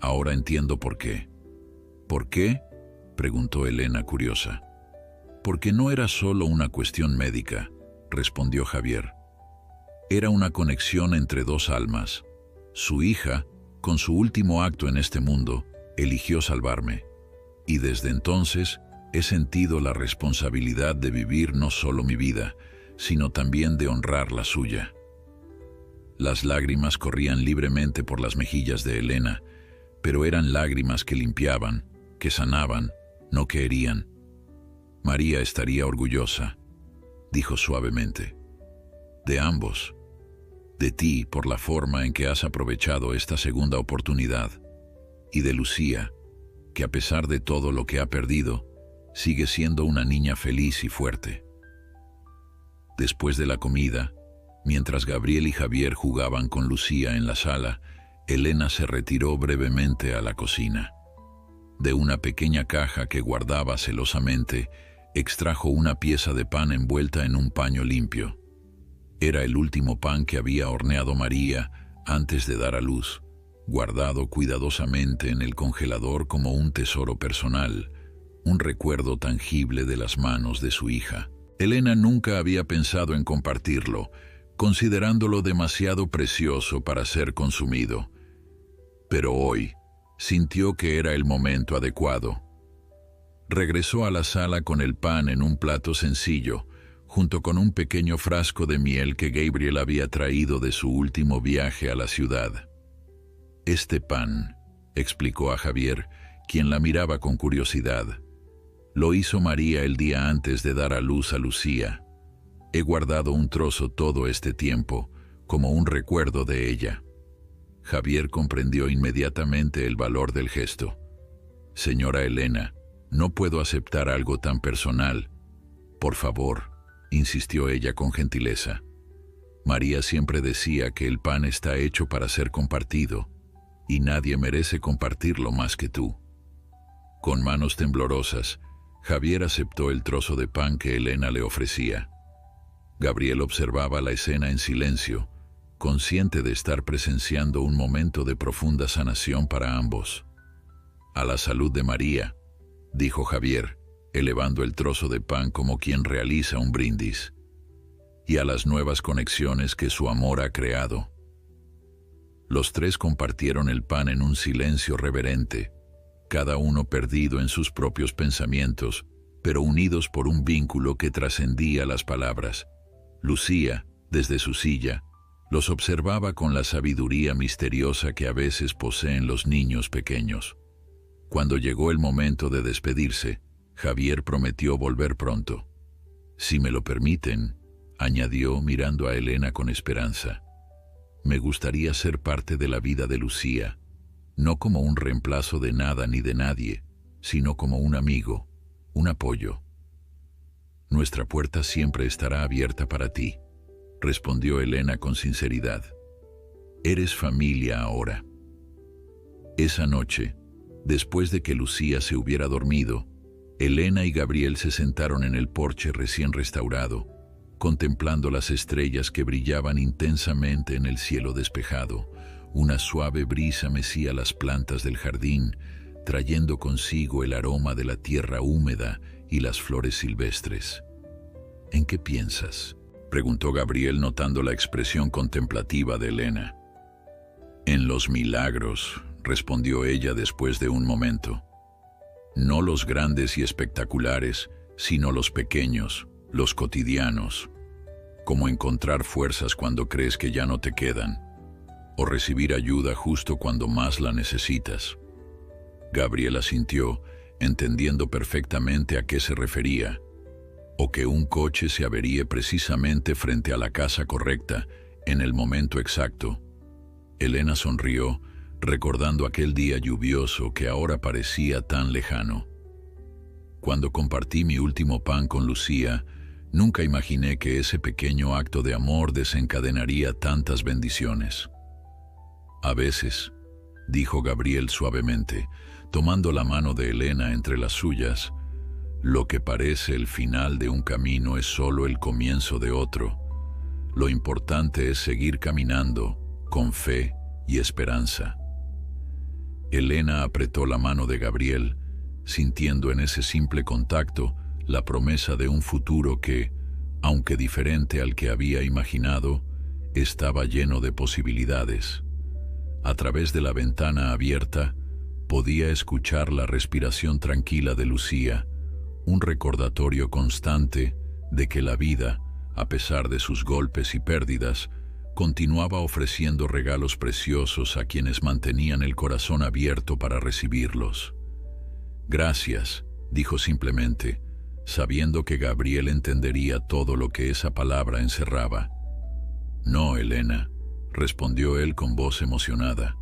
Speaker 1: Ahora entiendo por qué. ¿Por qué?, preguntó Elena curiosa. Porque no era solo una cuestión médica, respondió Javier. Era una conexión entre dos almas. Su hija, con su último acto en este mundo, eligió salvarme. Y desde entonces he sentido la responsabilidad de vivir no solo mi vida, sino también de honrar la suya. Las lágrimas corrían libremente por las mejillas de Elena, pero eran lágrimas que limpiaban, que sanaban, no que herían. María estaría orgullosa, dijo suavemente. De ambos. De ti por la forma en que has aprovechado esta segunda oportunidad, y de Lucía, que a pesar de todo lo que ha perdido, sigue siendo una niña feliz y fuerte. Después de la comida, mientras Gabriel y Javier jugaban con Lucía en la sala, Elena se retiró brevemente a la cocina. De una pequeña caja que guardaba celosamente, extrajo una pieza de pan envuelta en un paño limpio. Era el último pan que había horneado María antes de dar a luz, guardado cuidadosamente en el congelador como un tesoro personal, un recuerdo tangible de las manos de su hija. Elena nunca había pensado en compartirlo, considerándolo demasiado precioso para ser consumido. Pero hoy sintió que era el momento adecuado. Regresó a la sala con el pan en un plato sencillo, junto con un pequeño frasco de miel que Gabriel había traído de su último viaje a la ciudad. Este pan, explicó a Javier, quien la miraba con curiosidad, lo hizo María el día antes de dar a luz a Lucía. He guardado un trozo todo este tiempo, como un recuerdo de ella. Javier comprendió inmediatamente el valor del gesto. Señora Elena, no puedo aceptar algo tan personal. Por favor, insistió ella con gentileza. María siempre decía que el pan está hecho para ser compartido, y nadie merece compartirlo más que tú. Con manos temblorosas, Javier aceptó el trozo de pan que Elena le ofrecía. Gabriel observaba la escena en silencio, consciente de estar presenciando un momento de profunda sanación para ambos. A la salud de María, dijo Javier, elevando el trozo de pan como quien realiza un brindis, y a las nuevas conexiones que su amor ha creado. Los tres compartieron el pan en un silencio reverente, cada uno perdido en sus propios pensamientos, pero unidos por un vínculo que trascendía las palabras. Lucía, desde su silla, los observaba con la sabiduría misteriosa que a veces poseen los niños pequeños. Cuando llegó el momento de despedirse, Javier prometió volver pronto. Si me lo permiten, añadió mirando a Elena con esperanza. Me gustaría ser parte de la vida de Lucía, no como un reemplazo de nada ni de nadie, sino como un amigo, un apoyo. Nuestra puerta siempre estará abierta para ti, respondió Elena con sinceridad. Eres familia ahora. Esa noche, después de que Lucía se hubiera dormido, Elena y Gabriel se sentaron en el porche recién restaurado, contemplando las estrellas que brillaban intensamente en el cielo despejado. Una suave brisa mecía las plantas del jardín, trayendo consigo el aroma de la tierra húmeda y las flores silvestres. ¿En qué piensas?, preguntó Gabriel notando la expresión contemplativa de Elena. En los milagros, respondió ella después de un momento. No los grandes y espectaculares, sino los pequeños, los cotidianos, como encontrar fuerzas cuando crees que ya no te quedan, o recibir ayuda justo cuando más la necesitas. Gabriel asintió, entendiendo perfectamente a qué se refería, o que un coche se averíe precisamente frente a la casa correcta, en el momento exacto, Elena sonrió, recordando aquel día lluvioso que ahora parecía tan lejano. Cuando compartí mi último pan con Lucía, nunca imaginé que ese pequeño acto de amor desencadenaría tantas bendiciones. A veces, dijo Gabriel suavemente, tomando la mano de Elena entre las suyas, lo que parece el final de un camino es solo el comienzo de otro. Lo importante es seguir caminando con fe y esperanza. Elena apretó la mano de Gabriel, sintiendo en ese simple contacto la promesa de un futuro que, aunque diferente al que había imaginado, estaba lleno de posibilidades. A través de la ventana abierta, podía escuchar la respiración tranquila de Lucía, un recordatorio constante de que la vida, a pesar de sus golpes y pérdidas, continuaba ofreciendo regalos preciosos a quienes mantenían el corazón abierto para recibirlos. «Gracias», dijo simplemente, sabiendo que Gabriel entendería todo lo que esa palabra encerraba. «No, Elena», respondió él con voz emocionada.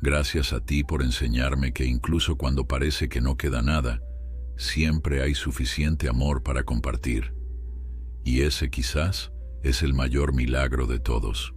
Speaker 1: «Gracias a ti por enseñarme que incluso cuando parece que no queda nada, siempre hay suficiente amor para compartir. Y ese quizás es el mayor milagro de todos».